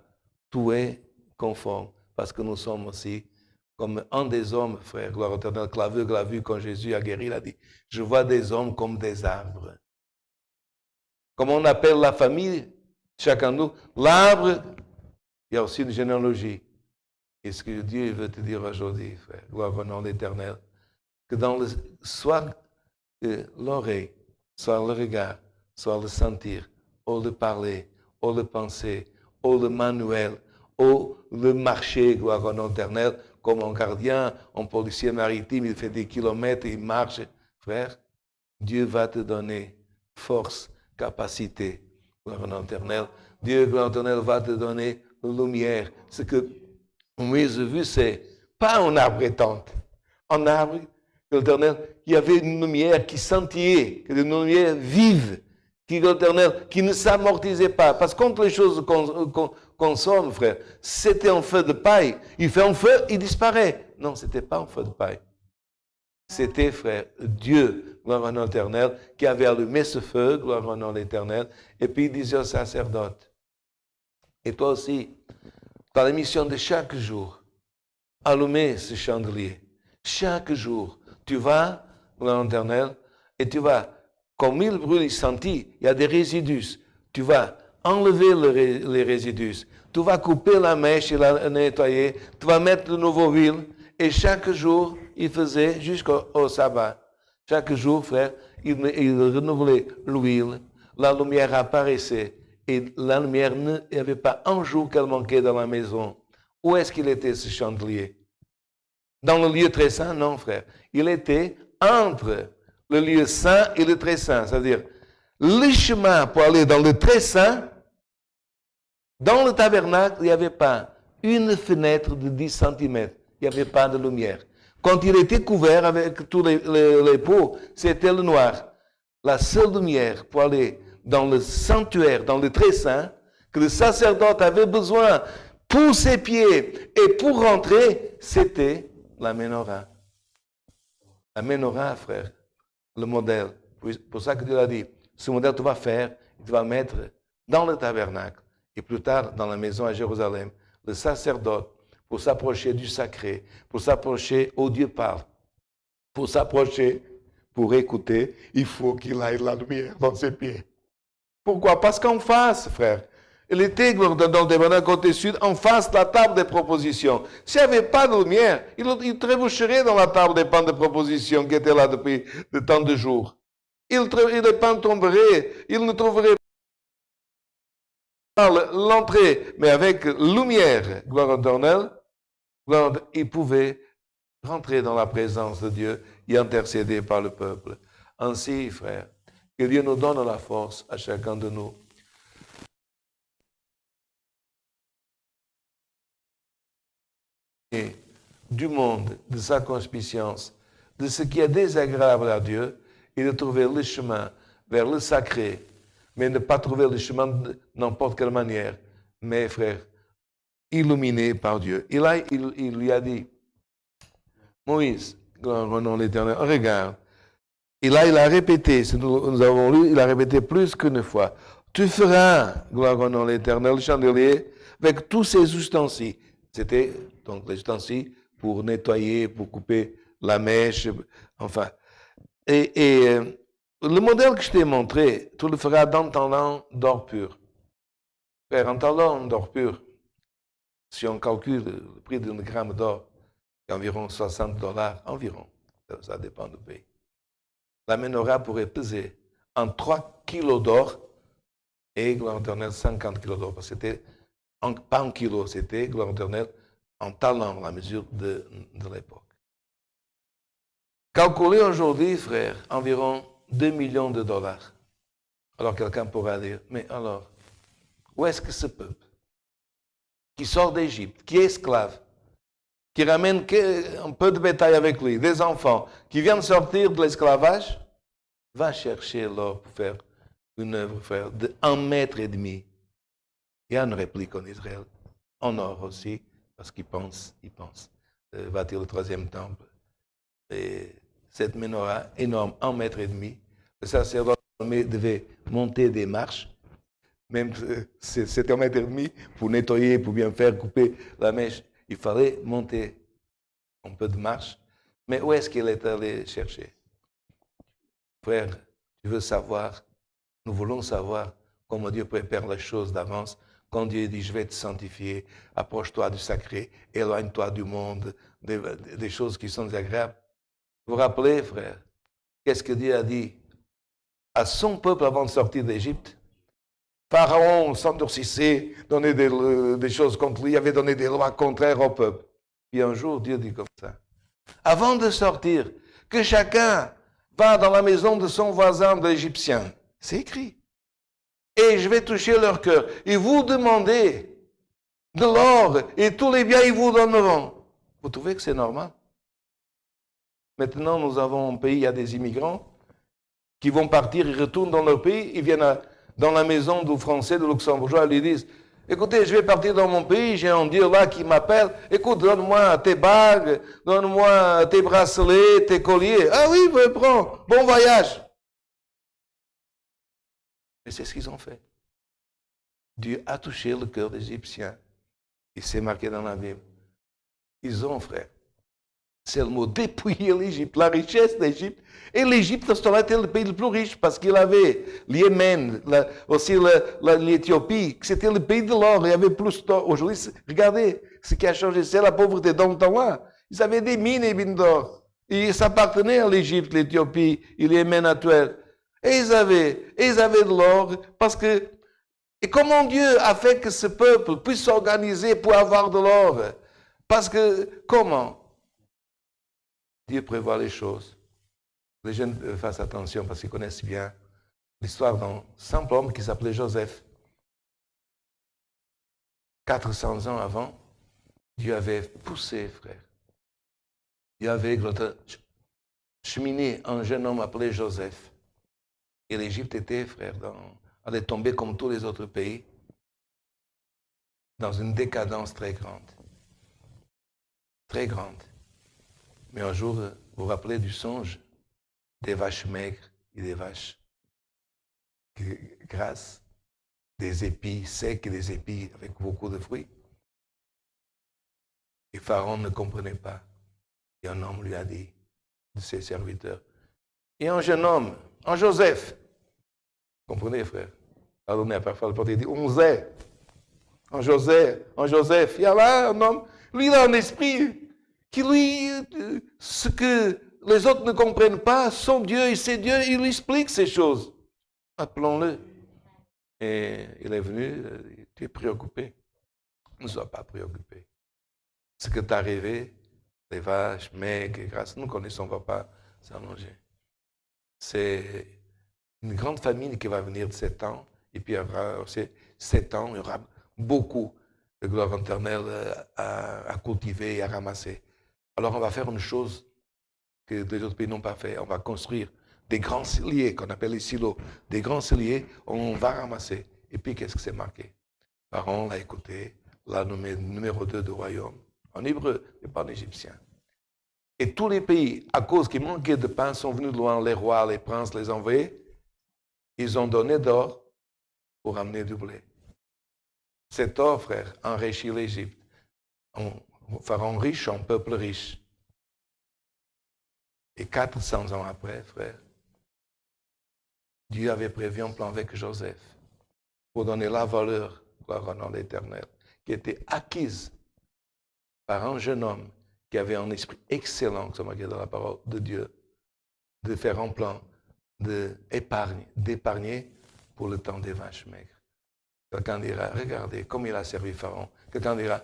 Tout est conforme, parce que nous sommes aussi comme un des hommes, frère, gloire au Éternel, que l'aveugle a vu quand Jésus a guéri, il a dit, je vois des hommes comme des arbres. Comme on appelle la famille, chacun de nous, l'arbre, il y a aussi une généalogie. Et ce que Dieu veut te dire aujourd'hui, frère, gloire au nom de l'Éternel, que soit l'oreille, soit le regard, soit le sentir, ou le parler, ou le penser, ou le manuel, ou le marcher, gloire au nom de l'Éternel, comme un gardien, un policier maritime, il fait des kilomètres, il marche. Frère, Dieu va te donner force, capacité, gloire au nom de l'Éternel. Dieu, gloire au nom de l'Éternel, va te donner lumière. Ce que Moïse a vu, c'est pas un arbre étente, un arbre, l'Éternel, il y avait une lumière qui scintillait, une lumière vive, qui ne s'amortissait pas. Parce que quand les choses consomment, frère, c'était un feu de paille. Il fait un feu, il disparaît. Non, ce n'était pas un feu de paille. C'était, frère, Dieu, gloire au nom de l'Éternel, qui avait allumé ce feu, gloire au nom de l'Éternel, et puis il disait au sacerdote, et toi aussi, dans la mission de chaque jour, allumer ce chandelier. Chaque jour, tu vas, gloire au nom de l'Éternel, et tu vas, comme il brûle, il sentit, il y a des résidus. Tu vas enlever les résidus. Tu vas couper la mèche et la nettoyer. Tu vas mettre de nouveau huile. Et chaque jour, il faisait jusqu'au sabbat. Chaque jour, frère, il renouvelait l'huile. La lumière apparaissait. Et la lumière, il n'y avait pas un jour qu'elle manquait dans la maison. Où est-ce qu'il était, ce chandelier? Dans le lieu très saint? Non, frère. Il était entre le lieu saint et le très saint. C'est-à-dire, le chemin pour aller dans le très saint, dans le tabernacle, il n'y avait pas une fenêtre de 10 cm. Il n'y avait pas de lumière. Quand il était couvert avec tous les pots, c'était le noir. La seule lumière pour aller dans le sanctuaire, dans le très saint, que le sacerdote avait besoin pour ses pieds et pour rentrer, c'était la menorah. La menorah, frère, le modèle. Pour ça que Dieu a dit, ce modèle tu vas faire, tu vas mettre dans le tabernacle et plus tard dans la maison à Jérusalem. Le sacerdote, pour s'approcher du sacré, pour s'approcher où Dieu parle, pour s'approcher, pour écouter, il faut qu'il aille la lumière dans ses pieds. Pourquoi? Parce qu'en face, frère, il était dans le tabernacle côté sud, en face de la table des propositions. S'il n'y avait pas de lumière, il trébucherait dans la table des pains de proposition qui était là depuis de tant de jours. Les pains tomberaient, il ne trouverait pas l'entrée, mais avec lumière, gloire éternelle, il pouvait rentrer dans la présence de Dieu et intercéder par le peuple. Ainsi, frère, que Dieu nous donne la force à chacun de nous. Et du monde, de sa conspicuence, de ce qui est désagréable à Dieu, et de trouver le chemin vers le sacré, mais ne pas trouver le chemin de n'importe quelle manière, mais frère, illuminé par Dieu. Et là, il lui a dit, Moïse, gloire au nom de l'Éternel, regarde. Et là, il a répété, nous avons lu, il a répété plus qu'une fois. Tu feras, gloire au nom de l'Éternel, le chandelier avec tous ses ustensiles. C'était donc les ustensiles pour nettoyer, pour couper la mèche, enfin. Et le modèle que je t'ai montré, tu le feras dans ton talent d'or pur. Faire un talent d'or pur, si on calcule le prix d'un gramme d'or, c'est environ $60, environ. Ça dépend du pays. La menorah pourrait peser en 3 kilos d'or et, gloire éternelle, 50 kilos d'or. Parce que c'était pas un kilo, c'était, gloire éternelle, en talent, la mesure de l'époque. Calculé aujourd'hui, frère, environ 2 millions de dollars. Alors quelqu'un pourra dire, mais alors, où est-ce que ce peuple, qui sort d'Égypte, qui est esclave, qui ramène un peu de bétail avec lui, des enfants, qui viennent sortir de l'esclavage, va chercher l'or pour faire une œuvre, frère, de 1,5 mètre. Il y a une réplique en Israël, en or aussi, parce qu'ils pensent, bâtir le 3e temple. Et cette menorah énorme, 1,5 mètre, le sacerdote devait monter des marches, même c'était 1,5 mètre, pour nettoyer, pour bien faire, couper la mèche, il fallait monter un peu de marche. Mais où est-ce qu'il est allé chercher? Frère, tu veux savoir, nous voulons savoir comment Dieu prépare les choses d'avance. Quand Dieu dit, je vais te sanctifier, approche-toi du sacré, éloigne-toi du monde, des choses qui sont agréables. Vous vous rappelez, frère, qu'est-ce que Dieu a dit à son peuple avant de sortir d'Égypte? Pharaon s'endurcissait, donnait des choses contre lui, avait donné des lois contraires au peuple. Puis un jour, Dieu dit comme ça, avant de sortir, que chacun va dans la maison de son voisin, de l'Égyptien. C'est écrit. Et je vais toucher leur cœur. Et vous demandez de l'or et tous les biens, ils vous donneront. Vous trouvez que c'est normal? Maintenant, nous avons un pays, il y a des immigrants qui vont partir, ils retournent dans leur pays, ils viennent dans la maison du Français, du Luxembourgeois, ils lui disent, écoutez, je vais partir dans mon pays, j'ai un Dieu là qui m'appelle, écoute, donne-moi tes bagues, donne-moi tes bracelets, tes colliers. Ah oui, prends, bon voyage. Et c'est ce qu'ils ont fait. Dieu a touché le cœur des Égyptiens. Et c'est marqué dans la Bible. Ils ont, frère, C'est le mot dépouiller l'Égypte, la richesse d'Égypte. Et l'Égypte, à ce temps-là, était le pays le plus riche parce qu'il avait l'Yémen, aussi l'Éthiopie, c'était le pays de l'or. Il y avait plus d'or. Aujourd'hui, regardez ce qui a changé, c'est la pauvreté. Dans le temps-là, ils avaient des mines et mines d'or. Et ça appartenait à l'Égypte, l'Éthiopie et le Yémen actuel. Et ils avaient de l'or parce que. Et comment Dieu a fait que ce peuple puisse s'organiser pour avoir de l'or? Parce que, comment? Dieu prévoit les choses. Les jeunes fassent attention parce qu'ils connaissent bien l'histoire d'un simple homme qui s'appelait Joseph. 400 ans avant, Dieu avait poussé, frère. Dieu avait cheminé un jeune homme appelé Joseph. Et l'Égypte était, frère, allait tomber comme tous les autres pays dans une décadence très grande. Très grande. Mais un jour, vous vous rappelez du songe des vaches maigres et des vaches grasses, des épis secs et des épis avec beaucoup de fruits. Et Pharaon ne comprenait pas. Et un homme lui a dit, de ses serviteurs, et un jeune homme, un Joseph, comprenez frère, pardonnez à parfois le porte, il dit, on sait, un Joseph, il y a là un homme, lui il a un esprit qui lui, ce que les autres ne comprennent pas, son Dieu, c'est Dieu, il lui explique ces choses. Appelons-le. Et il est venu, tu es préoccupé. Ne sois pas préoccupé. Ce que t'est arrivé, les vaches, maigres, grasses, nous connaissons, on ne va pas s'allonger. C'est une grande famine qui va venir de 7 ans, et puis il y aura aussi 7 ans, il y aura beaucoup de gloire éternelle à cultiver et à ramasser. Alors on va faire une chose que les autres pays n'ont pas fait. On va construire des grands celliers, qu'on appelle les silos. Des grands celliers, on va ramasser. Et puis qu'est-ce que c'est marqué? Pharaon l'a écouté, l'a nommé numéro 2 du royaume. En hébreu, mais pas en égyptien. Et tous les pays, à cause qu'il manquait de pain, sont venus de loin, les rois, les princes, les envoyés. Ils ont donné d'or pour amener du blé. Cet or, frère, enrichit l'Égypte. Pharaon riche, un peuple riche. Et 400 ans après, frère, Dieu avait prévu un plan avec Joseph pour donner la valeur, gloire au nom de l'Éternel, qui était acquise par un jeune homme qui avait un esprit excellent, comme on dit dans la parole de Dieu, de faire un plan d'épargner pour le temps des vaches maigres. Quelqu'un dira, regardez comme il a servi Pharaon. Quelqu'un dira,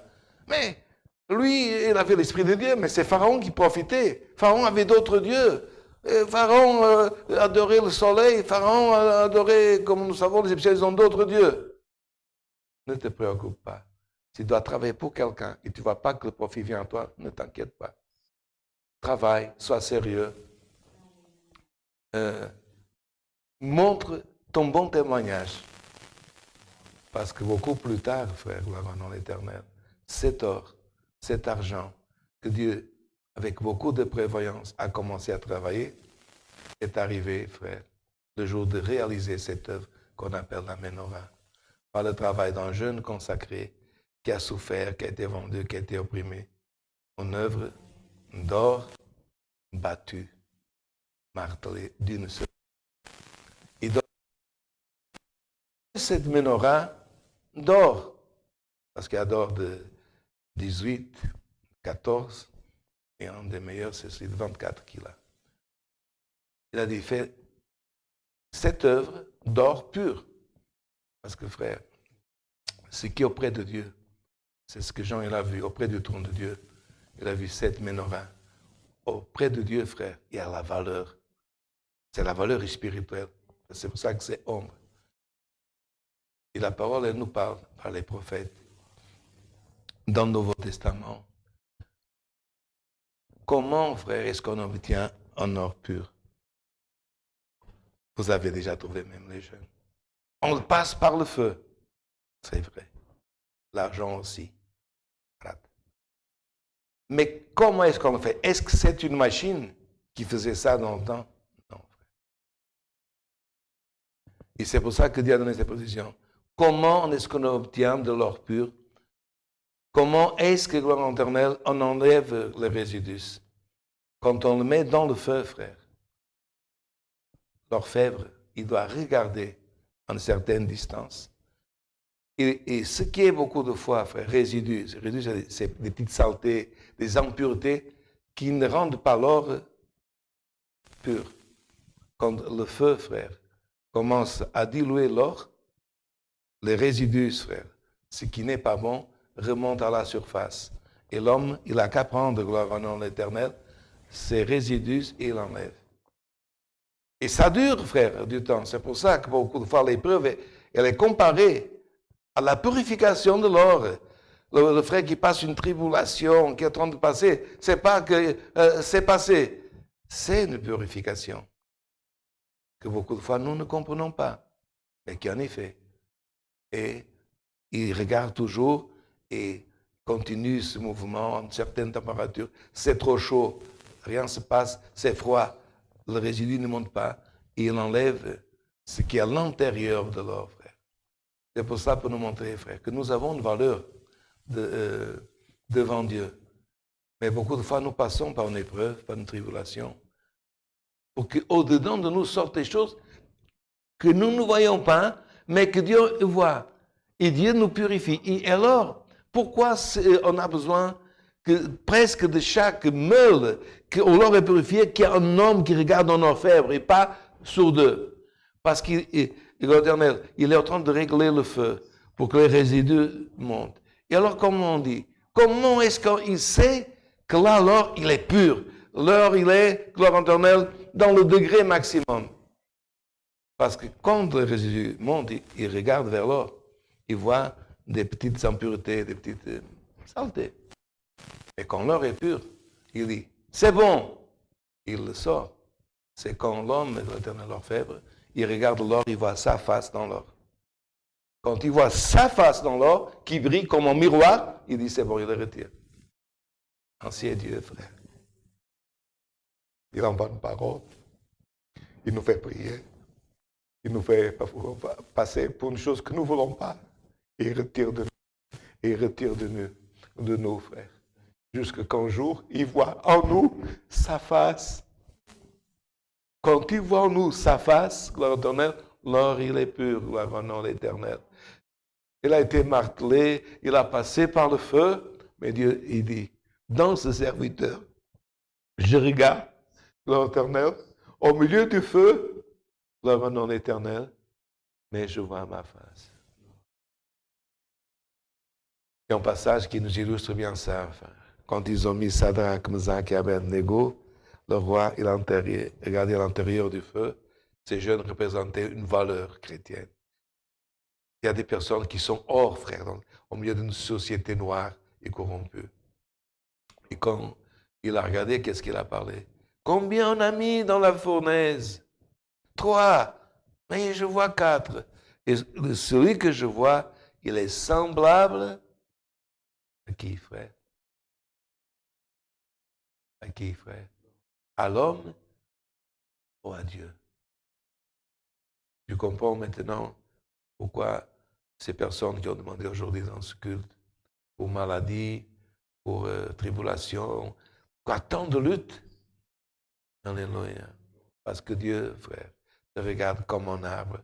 mais lui, il avait l'esprit de Dieu, mais c'est Pharaon qui profitait. Pharaon avait d'autres dieux. Pharaon adorait le soleil. Pharaon adorait, comme nous savons, les Égyptiens, ils ont d'autres dieux. Ne te préoccupe pas. Si tu dois travailler pour quelqu'un et tu ne vois pas que le profit vient à toi, ne t'inquiète pas. Travaille, sois sérieux. Montre ton bon témoignage. Parce que beaucoup plus tard, frère, gloire au nom de l'Éternel, cet or, cet argent que Dieu, avec beaucoup de prévoyance, a commencé à travailler, est arrivé, frère, le jour de réaliser cette œuvre qu'on appelle la Ménorah. Par le travail d'un jeune consacré qui a souffert, qui a été vendu, qui a été opprimé. Une œuvre d'or battu, martelé d'une seule. Et donc, cette Ménorah d'or, parce qu'il y a d'or de 18, 14, et un des meilleurs, c'est celui de 24 qu'il a. Il a dit, fait cette œuvre d'or pur. Parce que, frère, ce qui est auprès de Dieu, c'est ce que Jean il a vu auprès du trône de Dieu. Il a vu cette Ménorah. Auprès de Dieu, frère, il y a la valeur. C'est la valeur spirituelle. C'est pour ça que c'est ombre. Et la parole, elle nous parle par les prophètes dans le Nouveau Testament. Comment, frère, est-ce qu'on obtient un or pur? Vous avez déjà trouvé même les jeunes. On le passe par le feu. C'est vrai. L'argent aussi. Mais comment est-ce qu'on le fait? Est-ce que c'est une machine qui faisait ça dans le temps? Non, frère. Et c'est pour ça que Dieu a donné cette position. Comment est-ce qu'on obtient de l'or pur? Comment est-ce que, gloire éternelle, on enlève les résidus? quand on le met dans le feu, frère, l'orfèvre, il doit regarder à une certaine distance. Et ce qui est beaucoup de fois, frère, résidus, c'est des petites saletés, des impuretés qui ne rendent pas l'or pur. Quand le feu, frère, commence à diluer l'or, les résidus, frère, ce qui n'est pas bon, remonte à la surface. Et l'homme, il n'a qu'à prendre, gloire au nom de l'Éternel, ces résidus et il l'enlève. Et ça dure, frère, du temps. C'est pour ça que beaucoup de fois, l'épreuve, elle est comparée à la purification de l'or. Le frère qui passe une tribulation, qui est en train de passer, c'est pas que c'est passé. C'est une purification que beaucoup de fois nous ne comprenons pas, mais qui en est fait. Et il regarde toujours et continue ce mouvement à une certaine température. C'est trop chaud, rien ne se passe, c'est froid, le résidu ne monte pas. Et il enlève ce qui est à l'intérieur de l'or, frère. C'est pour ça, pour nous montrer, frère, que nous avons une valeur devant Dieu. Mais beaucoup de fois, nous passons par une épreuve, par une tribulation, pour qu'au-dedans de nous sortent des choses que nous ne voyons pas, mais que Dieu voit. Et Dieu nous purifie. Et alors, pourquoi on a besoin que presque de chaque meule qu'on leur est purifié, qu'il y a un homme qui regarde en orfèvre et pas sur deux? Parce qu'il l'Éternel, il est en train de régler le feu pour que les résidus montent. Et alors, comment on dit? Comment est-ce qu'il sait que là, l'or, il est pur? L'or, il est, gloire éternelle, dans le degré maximum. Parce que quand les résidus montent, il regarde vers l'or. Il voit des petites impuretés, des petites saletés. Et quand l'or est pur, il dit, c'est bon. Il le sort. C'est quand l'homme, l'Éternel orfèvre, il regarde l'or, il voit sa face dans l'or. Quand il voit sa face dans l'or, qui brille comme un miroir, il dit, c'est bon, il le retire. Ainsi est Dieu, frère. Il envoie une parole. Il nous fait prier. Il nous fait passer pour une chose que nous ne voulons pas. Et il retire de nous. Et il retire de nous, frères. Jusqu'à qu'un jour, il voit en nous sa face. Quand il voit en nous sa face, gloire éternelle, l'or, il est pur, gloire au nom de l'Éternel. Il a été martelé, il a passé par le feu, mais Dieu, il dit, dans ce serviteur, je regarde, gloire éternelle, au milieu du feu, gloire au nom de l'Éternel, mais je vois ma face. Il y a un passage qui nous illustre bien ça. Enfin, quand ils ont mis Sadrach, Mesach et Abednego, le roi, il a regardé à l'intérieur du feu. Ces jeunes représentaient une valeur chrétienne. Il y a des personnes qui sont hors, frère, au milieu d'une société noire et corrompue. Et quand il a regardé, qu'est-ce qu'il a parlé? Combien on a mis dans la fournaise? 3. Mais je vois 4. Et celui que je vois, il est semblable à qui, frère? À qui, frère? À l'homme ou à Dieu? Je comprends maintenant pourquoi ces personnes qui ont demandé aujourd'hui dans ce culte, pour maladie, pour tribulation, quoi, tant de luttes. Alléluia. Parce que Dieu, frère, te regarde comme un arbre,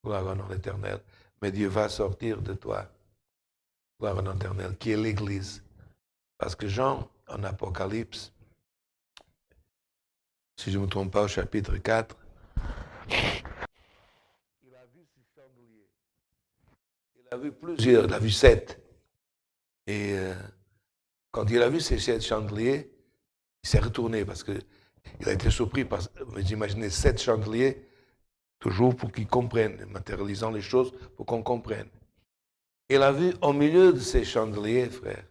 gloire au nom de l'Éternel. Mais Dieu va sortir de toi, gloire au nom de l'Éternel, qui est l'Église. Parce que Jean, en Apocalypse, si je ne me trompe pas, au chapitre 4, il a vu ce chandelier. Il a vu plusieurs, il a vu 7. Et quand il a vu ces 7 chandeliers, il s'est retourné parce qu'il a été surpris par, vous imaginez, 7 chandeliers, toujours pour qu'ils comprennent, matérialisant les choses pour qu'on comprenne. Il a vu au milieu de ces chandeliers, frère,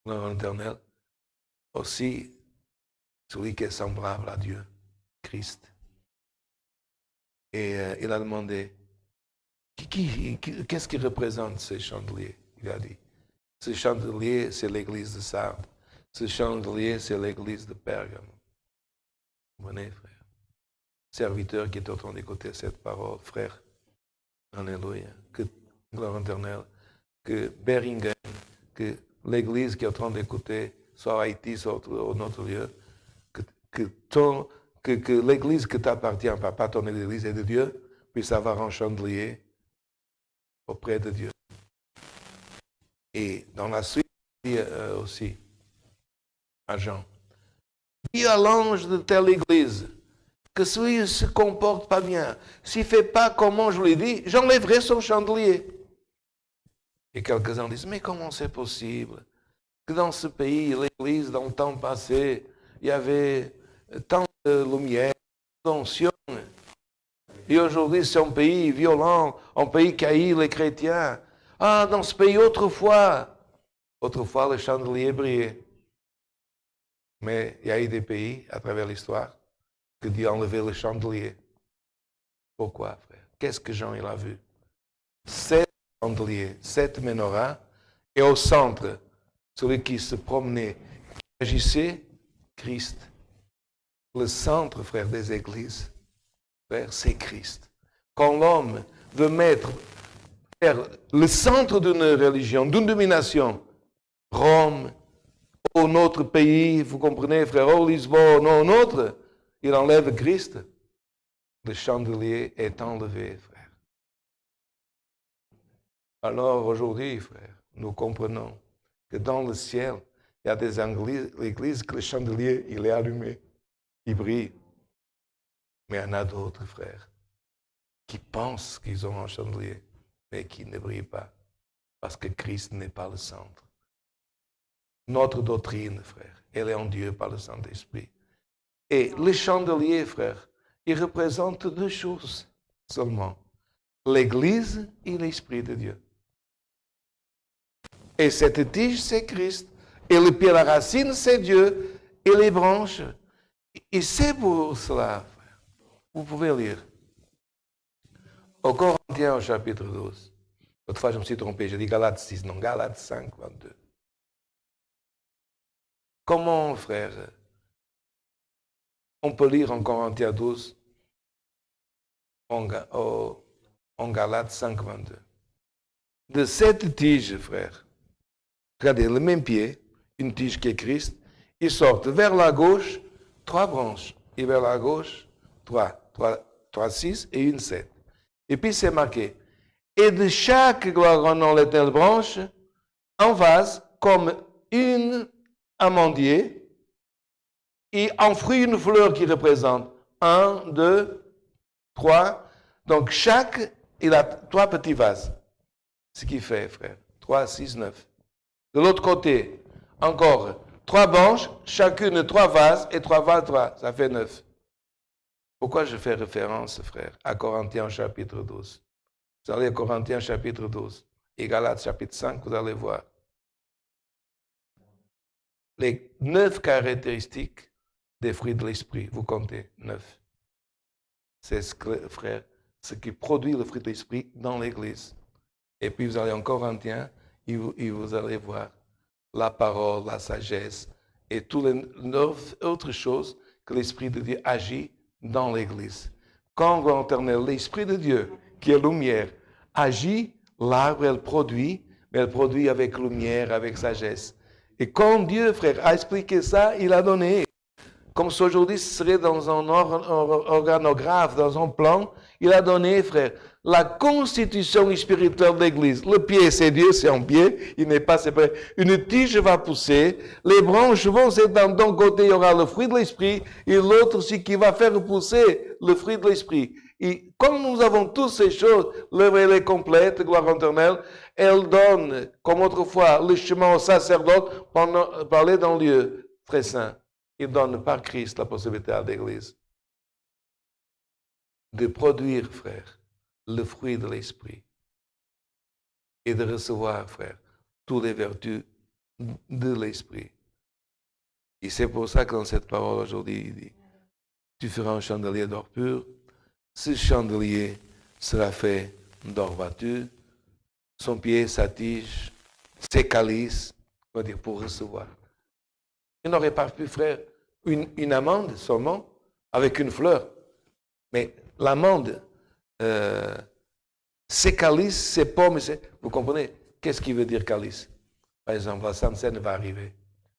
dans l'Éternel, aussi celui qui est semblable à Dieu, Christ. Et il a demandé, qu'est-ce qui représente ces chandeliers? Il a dit, ce chandelier, c'est l'église de Sardes. Ce chandelier, c'est l'église de Pergame. Vous venez, frère. Serviteur qui est en train d'écouter cette parole, frère. Alléluia. Que, gloire éternelle, que Beringen, que l'église qui est en train d'écouter, soit à Haïti, soit au autre lieu, que que l'église que t'appartient, pas ton église est de Dieu, puisse avoir un chandelier auprès de Dieu. Et dans la suite, il dit aussi à Jean, dis à l'ange de telle église que s'il ne se comporte pas bien, s'il ne fait pas comme je lui dis, j'enlèverai son chandelier. Et quelques-uns disent, mais comment c'est possible que dans ce pays, l'église, dans le temps passé, il y avait tant de lumière, d'onction. Et aujourd'hui, c'est un pays violent, un pays qui haït les chrétiens. Ah, dans ce pays, autrefois, le chandelier brillait. Mais il y a eu des pays, à travers l'histoire, que Dieu a enlevé le chandelier. Pourquoi, frère? Qu'est-ce que Jean il a vu? 7 chandeliers, 7 menorahs, et au centre, celui qui se promenait, qui agissait, Christ. Le centre, frère, des églises, frère, c'est Christ. Quand l'homme veut faire le centre d'une religion, d'une domination, Rome, ou notre pays, vous comprenez, frère, ou Lisbonne, ou notre, il enlève Christ. Le chandelier est enlevé, frère. Alors aujourd'hui, frère, nous comprenons que dans le ciel, il y a des églises que le chandelier, il est allumé, il brille. Mais il y en a d'autres, frères, qui pensent qu'ils ont un chandelier, mais qui ne brillent pas, parce que Christ n'est pas le centre. Notre doctrine, frère, elle est en Dieu par le Saint-Esprit. Et le chandelier, frère, il représente 2 choses seulement. L'Église et l'Esprit de Dieu. Et cette tige, c'est Christ. Et le pied, la racine, c'est Dieu. Et les branches. Et c'est pour cela, frère. Vous pouvez lire. Au Corinthiens, au chapitre 12. L'autre fois, je me suis trompé. J'ai dit Galates 6, non, Galates 5, 22. Comment, frère, on peut lire en Corinthiens 12, en Galates 5, 22. De cette tige, frère, regardez, le même pied, une tige qui est Christ, ils sortent vers la gauche 3 branches, et vers la gauche 3, 6 et une 7. Et puis c'est marqué, et de chaque gloire en nom l'éternelle branche, en vase, comme une amandier, et en fruit une fleur qui représente 1, 2, 3. Donc chaque, il a 3 petits vases. Ce qui fait, frère, 3, 6, 9. De l'autre côté, encore 3 branches, chacune 3 vases, et 3 vases, 3. Ça fait 9. Pourquoi je fais référence, frère, à Corinthiens chapitre 12? Vous allez à Corinthiens chapitre 12 et Galates chapitre 5, vous allez voir. Les 9 caractéristiques des fruits de l'esprit, vous comptez 9. C'est ce que, frère, ce qui produit le fruit de l'esprit dans l'Église. Et puis vous allez en Corinthiens et vous allez voir la parole, la sagesse et toutes les 9 autres choses que l'Esprit de Dieu agit dans l'Église. Quand l'Esprit de Dieu, qui est lumière, agit, l'arbre, elle produit, mais elle produit avec lumière, avec sagesse. Et quand Dieu, frère, a expliqué ça, il a donné. Comme si aujourd'hui ce serait dans un organographe, dans un plan, il a donné, frère, la constitution spirituelle de l'Église. Le pied, c'est Dieu, c'est un pied, il n'est pas séparé. Une tige va pousser, les branches vont s'étendre d'un côté, il y aura le fruit de l'Esprit, et l'autre aussi qui va faire pousser le fruit de l'Esprit. Et comme nous avons toutes ces choses, l'œuvre elle est complète, gloire éternelle, elle donne, comme autrefois, le chemin au sacerdote pour parler dans le lieu très saint. Il donne par Christ la possibilité à l'Église de produire, frère, le fruit de l'Esprit et de recevoir, frère, toutes les vertus de l'Esprit. Et c'est pour ça que dans cette parole aujourd'hui, il dit, tu feras un chandelier d'or pur. Ce chandelier sera fait d'or battu. Son pied, sa tige, ses calices, on va dire, pour recevoir. Il n'aurait pas pu, frère, une amande seulement avec une fleur. Mais l'amande, c'est calice, c'est pomme, vous comprenez? Qu'est-ce qui veut dire calice? Par exemple, la Sainte Seine va arriver.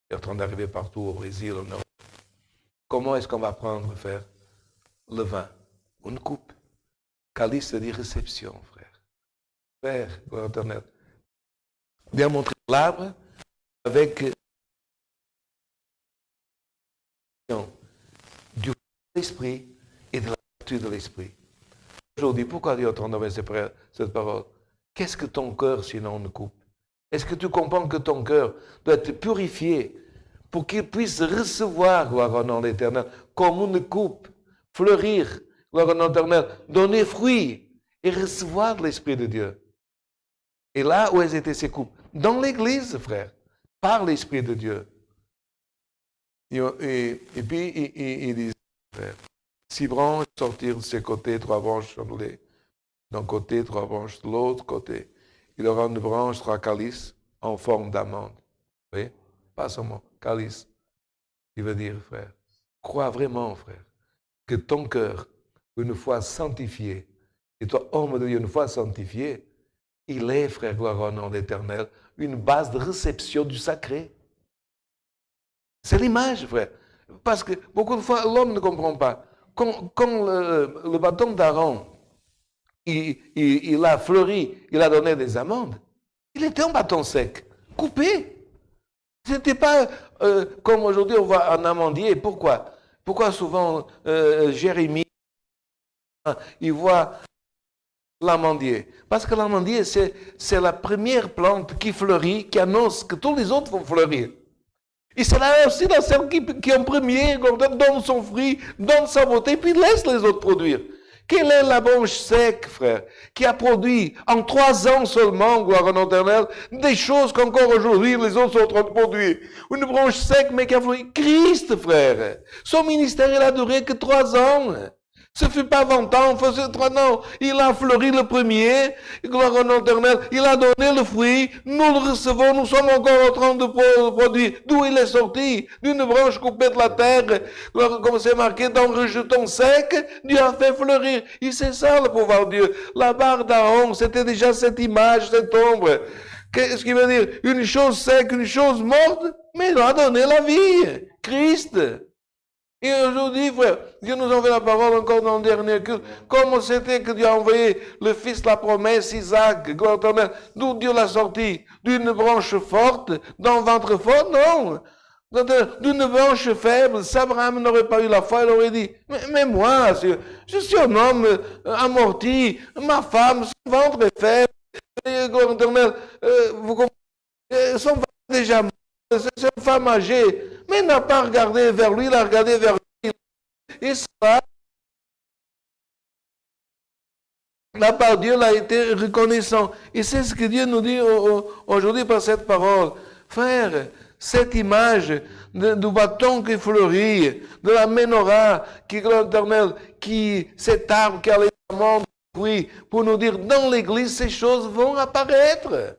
Elle est en train d'arriver partout au Brésil, en Europe. Comment est-ce qu'on va prendre, frère, le vin? Une coupe. Calice, c'est dire réception, frère. Frère, gloire éternelle. Bien montrer l'arbre avec du l'esprit et de la vertu de l'esprit. Aujourd'hui, pourquoi Dieu entend cette parole? Qu'est-ce que ton cœur, sinon, ne coupe? Est-ce que tu comprends que ton cœur doit être purifié pour qu'il puisse recevoir, gloire au nom de l'Éternel, comme une coupe, fleurir, gloire au nom de l'Éternel, donner fruit et recevoir l'Esprit de Dieu? Et là où elles étaient ces coupes? Dans l'Église, frère, par l'Esprit de Dieu. Et puis, il dit, frère, 6 branches sortirent de ses côtés, 3 branches d'un côté, 3 branches de l'autre côté. Il aura une branche, 3 calices en forme d'amande. Vous voyez? Pas seulement calice. Il veut dire, frère, crois vraiment, frère, que ton cœur, une fois sanctifié, et toi, homme de Dieu, une fois sanctifié, il est, frère, gloire au nom de l'Éternel, une base de réception du sacré. C'est l'image, frère. Parce que beaucoup de fois, l'homme ne comprend pas. Quand le bâton d'Aaron, il a fleuri, il a donné des amandes, il était un bâton sec, coupé. Ce n'était pas comme aujourd'hui on voit un amandier. Pourquoi? Pourquoi souvent Jérémie, il voit l'amandier? Parce que l'amandier, c'est la première plante qui fleurit, qui annonce que tous les autres vont fleurir. Et c'est là aussi la celle qui en premier donne son fruit, donne sa beauté, puis laisse les autres produire. Quelle est la branche sec, frère, qui a produit en 3 ans seulement, gloire au nom éternel, des choses qu'encore aujourd'hui les autres sont en train de produire? Une branche sec, mais qui a fleuri. Christ, frère. Son ministère, il a duré que 3 ans. Ce ne fut pas 20 ans, faisait 3 ans. Il a fleuri le premier, gloire au nom éternel. Il a donné le fruit. Nous le recevons, nous sommes encore en train de produire. D'où il est sorti? D'une branche coupée de la terre. Comme c'est marqué dans le rejeton sec, Dieu a fait fleurir. Et c'est ça le pouvoir de Dieu. La barre d'Aaron, c'était déjà cette image, cette ombre. Qu'est-ce qu'il veut dire? Une chose sec, une chose morte, mais il a donné la vie. Christ. Et aujourd'hui, frère, Dieu nous envoie la parole encore dans le dernier culte. Comment c'était que Dieu a envoyé le fils de la promesse, Isaac, gloire éternelle, d'où Dieu l'a sorti? D'une branche forte, d'un ventre fort? Non. D'une branche faible. Si Abraham n'aurait pas eu la foi, il aurait dit, mais moi, je suis un homme amorti, ma femme, son ventre est faible. Gloire éternelle, vous comprenez, son ventre est déjà mort, c'est une femme âgée. Mais il n'a pas regardé vers lui, il a regardé vers lui. Et ça, la part de Dieu a été reconnaissant. Et c'est ce que Dieu nous dit aujourd'hui par cette parole. Frère, cette image du bâton qui fleurit, de la menorah qui est l'éternel, cet arbre qui a les amandes, oui, pour nous dire, dans l'Église, ces choses vont apparaître.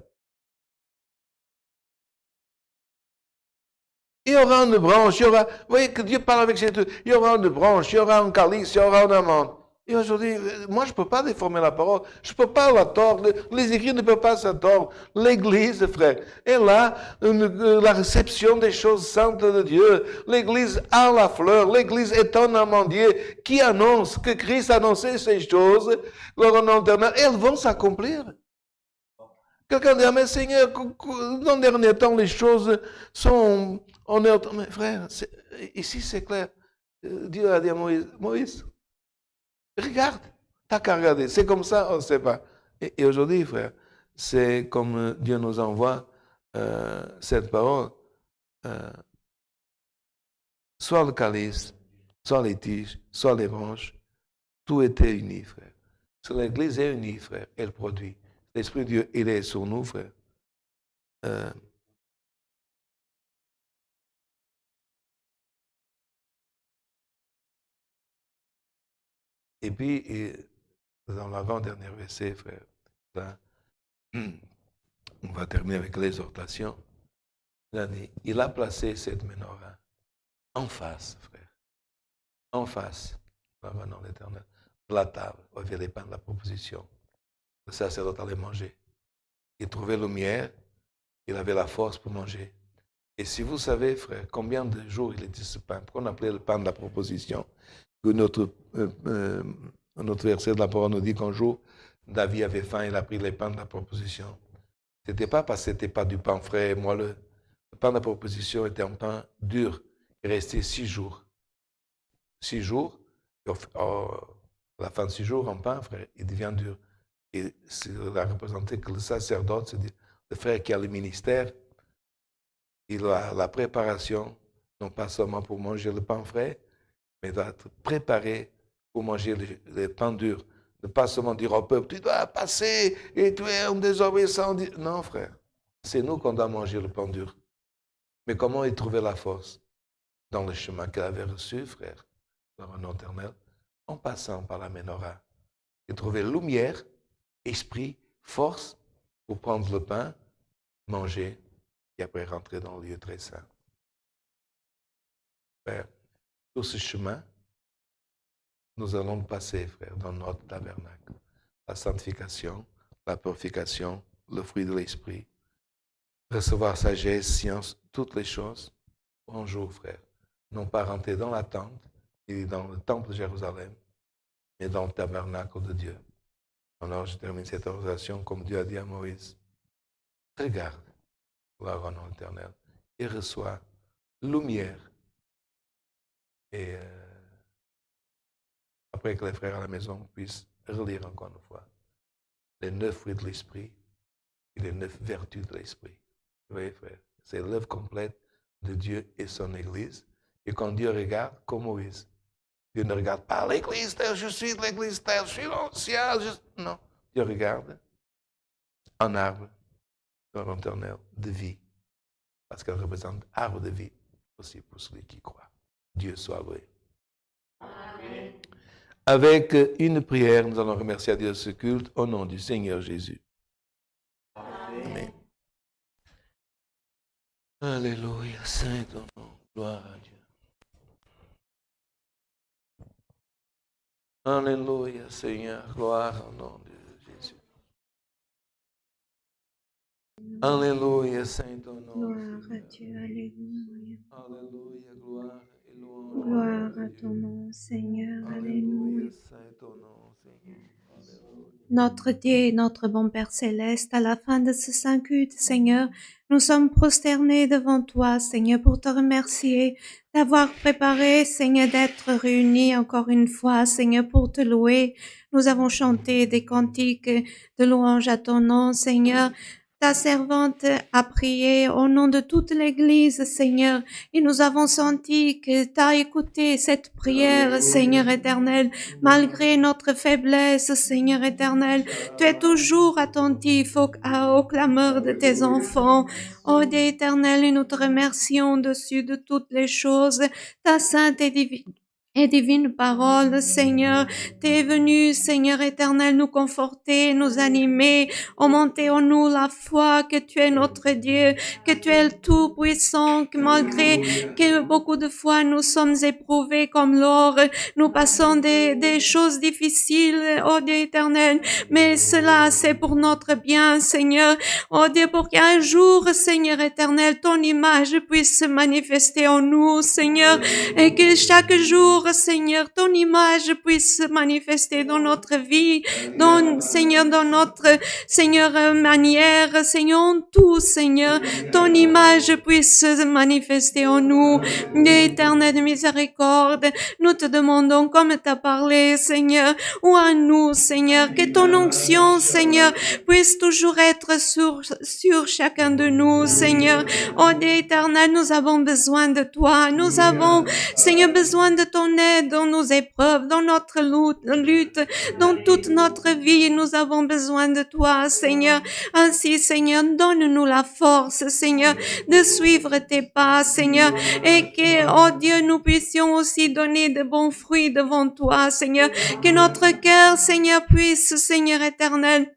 Il y aura une branche, vous voyez que Dieu parle avec ses trucs, il y aura une branche, il y aura un calice, il y aura une amande. Et aujourd'hui, moi je ne peux pas déformer la parole, je ne peux pas la tordre, les écrits ne peuvent pas se tordre. L'Église, frère, est là, la réception des choses saintes de Dieu. L'Église a la fleur, l'Église est un amandier qui annonce que Christ a annoncé ces choses, gloire au nom éternel, et elles vont s'accomplir. Quelqu'un dit, ah, mais Seigneur, dans le dernier temps, les choses sont... Mais frère, ici c'est clair. Dieu a dit à Moïse, regarde, t'as qu'à regarder. C'est comme ça, on ne sait pas. Et aujourd'hui, frère, c'est comme Dieu nous envoie cette parole. Soit le calice, soit les tiges, soit les branches, tout était uni, frère. L'Église est unie, frère, elle produit. L'Esprit de Dieu, il est sur nous, frère. Et puis, dans l'avant-dernier verset, frère, là, on va terminer avec l'exhortation. Il a dit, il a placé cette menorah en face, frère. En face, dans l'Éternel, de la table, où il y avait les pains de la proposition. Le sacerdoce allait manger. Il trouvait lumière, il avait la force pour manger. Et si vous savez, frère, combien de jours il était ce pain, qu'on appelait le pain de la proposition, que notre verset de la parole nous dit qu'un jour, David avait faim, il a pris les pains de la proposition. Ce n'était pas parce que ce n'était pas du pain frais et moelleux. Le pain de la proposition était un pain dur. Il restait 6 jours. 6 jours, et à la fin de 6 jours, un pain, frère, il devient dur. Et cela représentait que le sacerdote, c'est-à-dire le frère qui a le ministère, il a la préparation, non pas seulement pour manger le pain frais, mais doit être préparé pour manger le pain dur. Ne pas seulement dire au peuple, tu dois passer et tu es un désobéissant. Non, frère, c'est nous qu'on doit manger le pain dur. Mais comment il trouvait la force? Dans le chemin qu'il avait reçu, frère, dans le nom éternel, en passant par la menorah. Il trouvait lumière, esprit, force pour prendre le pain, manger et après rentrer dans le lieu très saint. Frère, sur ce chemin, nous allons passer, frère, dans notre tabernacle. La sanctification, la purification, le fruit de l'esprit, recevoir sagesse, science, toutes les choses. Bonjour, frère. Non pas rentrer dans la tente, ni dans le temple de Jérusalem, mais dans le tabernacle de Dieu. Alors, je termine cette oration comme Dieu a dit à Moïse. Regarde, gloire au nom éternel, et reçoit lumière. Et après que les frères à la maison puissent relire encore une fois les 9 fruits de l'esprit et les 9 vertus de l'esprit. Vous voyez, frère, c'est l'œuvre complète de Dieu et son Église. Et quand Dieu regarde, comme Moïse, Dieu ne regarde pas l'Église telle, je suis de l'Église telle, je suis l'ancien. Non, Dieu regarde un arbre dans l'éternel de vie, parce qu'elle représente arbre de vie aussi pour celui qui croit. Dieu soit loué. Amen. Avec une prière, nous allons remercier à Dieu de ce culte au nom du Seigneur Jésus. Amen. Amen. Alléluia, Saint ton nom, gloire à Dieu. Alléluia, Seigneur, gloire au nom de Jésus. Alléluia, Saint ton nom. Gloire à Dieu, alléluia. Alléluia, gloire et louange. Gloire à ton nom, Seigneur, alléluia. Saint ton nom, Seigneur. Notre Dieu et notre bon Père Céleste, à la fin de ce saint culte, Seigneur, nous sommes prosternés devant toi, Seigneur, pour te remercier d'avoir préparé, Seigneur, d'être réunis encore une fois, Seigneur, pour te louer. Nous avons chanté des cantiques de louange à ton nom, Seigneur. Ta servante a prié au nom de toute l'Église, Seigneur, et nous avons senti que tu as écouté cette prière, Seigneur éternel, malgré notre faiblesse, Seigneur éternel. Tu es toujours attentif aux clameurs de tes enfants. Oh Dieu éternel, et nous te remercions au-dessus de toutes les choses, ta sainte et divine parole, Seigneur. Tu es venu, Seigneur éternel, nous conforter, nous animer, augmenter en nous la foi que tu es notre Dieu, que tu es le Tout-Puissant, que malgré que beaucoup de fois nous sommes éprouvés comme l'or, nous passons des choses difficiles, oh Dieu éternel, mais cela c'est pour notre bien, Seigneur. Oh Dieu, pour qu'un jour, Seigneur éternel, ton image puisse se manifester en nous, Seigneur, et que chaque jour, Seigneur, ton image puisse se manifester dans notre vie, Seigneur, dans notre, Seigneur, manière, Seigneur, en tout, Seigneur, ton image puisse se manifester en nous. Éternel de miséricorde, nous te demandons, comme tu as parlé, Seigneur, ou à nous, Seigneur, que ton onction, Seigneur, puisse toujours être sur chacun de nous, Seigneur. Oh Dieu éternel, nous avons besoin de toi. Nous avons, Seigneur, besoin de ton aide dans nos épreuves, dans notre lutte, dans toute notre vie. Nous avons besoin de toi, Seigneur. Ainsi, Seigneur, donne-nous la force, Seigneur, de suivre tes pas, Seigneur, et que, oh Dieu, nous puissions aussi donner de bons fruits devant toi, Seigneur. Que notre cœur, Seigneur, puisse, Seigneur éternel,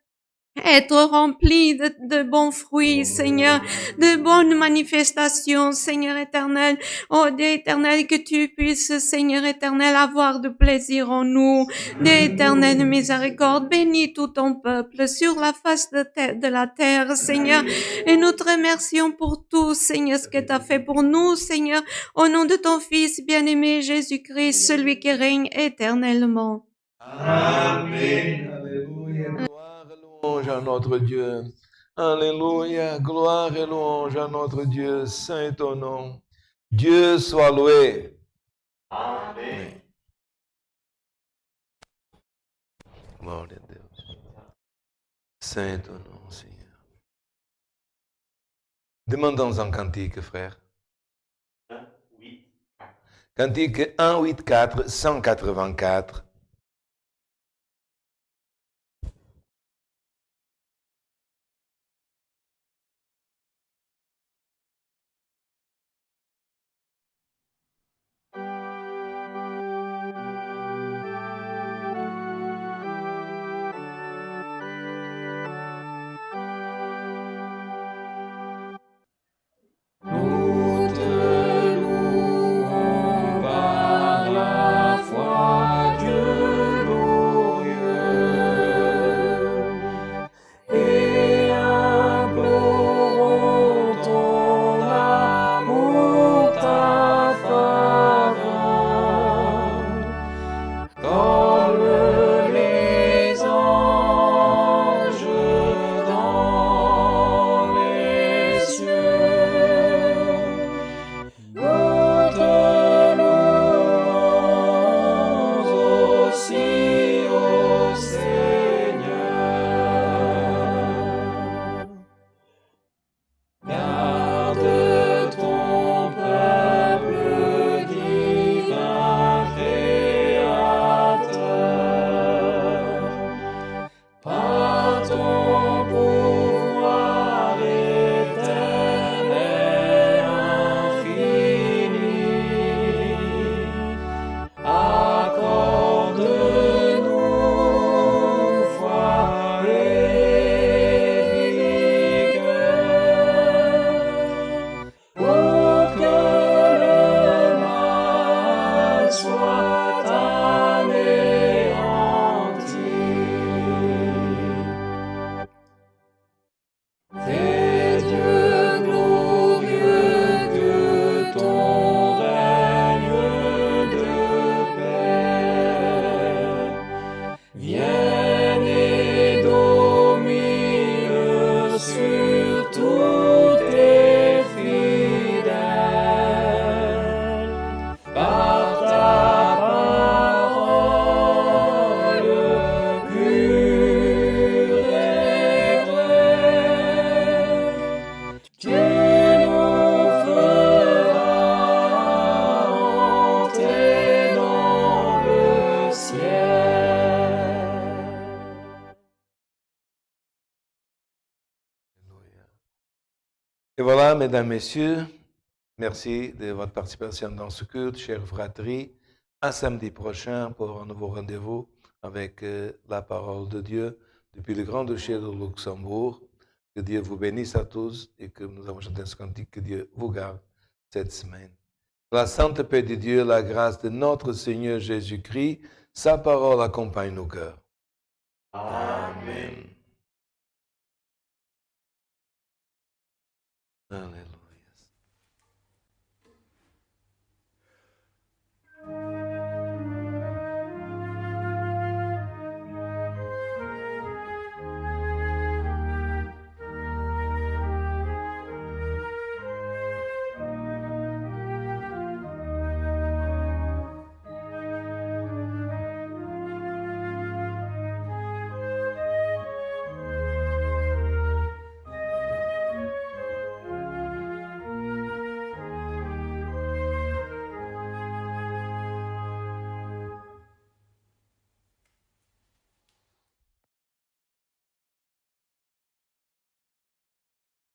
être rempli de bons fruits, Seigneur, de bonnes manifestations, Seigneur éternel. Oh Dieu éternel, que tu puisses, Seigneur éternel, avoir de plaisir en nous, d'éternelle miséricorde. Bénis tout ton peuple sur la face de la terre, Seigneur. Et nous te remercions pour tout, Seigneur, ce que tu as fait pour nous, Seigneur, au nom de ton Fils bien-aimé Jésus-Christ, celui qui règne éternellement. Amen. Alléluia. Gloire et louange à notre Dieu. Alléluia. Gloire et louange à notre Dieu. Saint est ton nom. Dieu soit loué. Amen. Gloire à Dieu. Saint est ton nom, Seigneur. Demandons un cantique, frère. Cantique 184, 184. Nous te louons par la foi, Dieu glorieux, et implorons ton amour, ta faveur, comme les anges dans les cieux. Nous te louons aussi, ô Seigneur. Garde ton peuple divin créateur, par ton pouvoir éternel infini. Accorde-nous foi et vigueur, pour que le mal soit anéanti. Fais Dieu glorieux que ton règne de paix vienne et domine sur tous tes fidèles, par ta parole pure et vraie. Tu nous feras entrer dans le ciel. Et voilà, mesdames, messieurs, merci de votre participation dans ce culte, chère fratrie. À samedi prochain pour un nouveau rendez-vous avec la parole de Dieu depuis le Grand-Duché de Luxembourg. Que Dieu vous bénisse à tous et que nous avons chanté ce cantique, que Dieu vous garde cette semaine. La sainte paix de Dieu, la grâce de notre Seigneur Jésus-Christ, sa parole accompagne nos cœurs. Amen. Alléluia.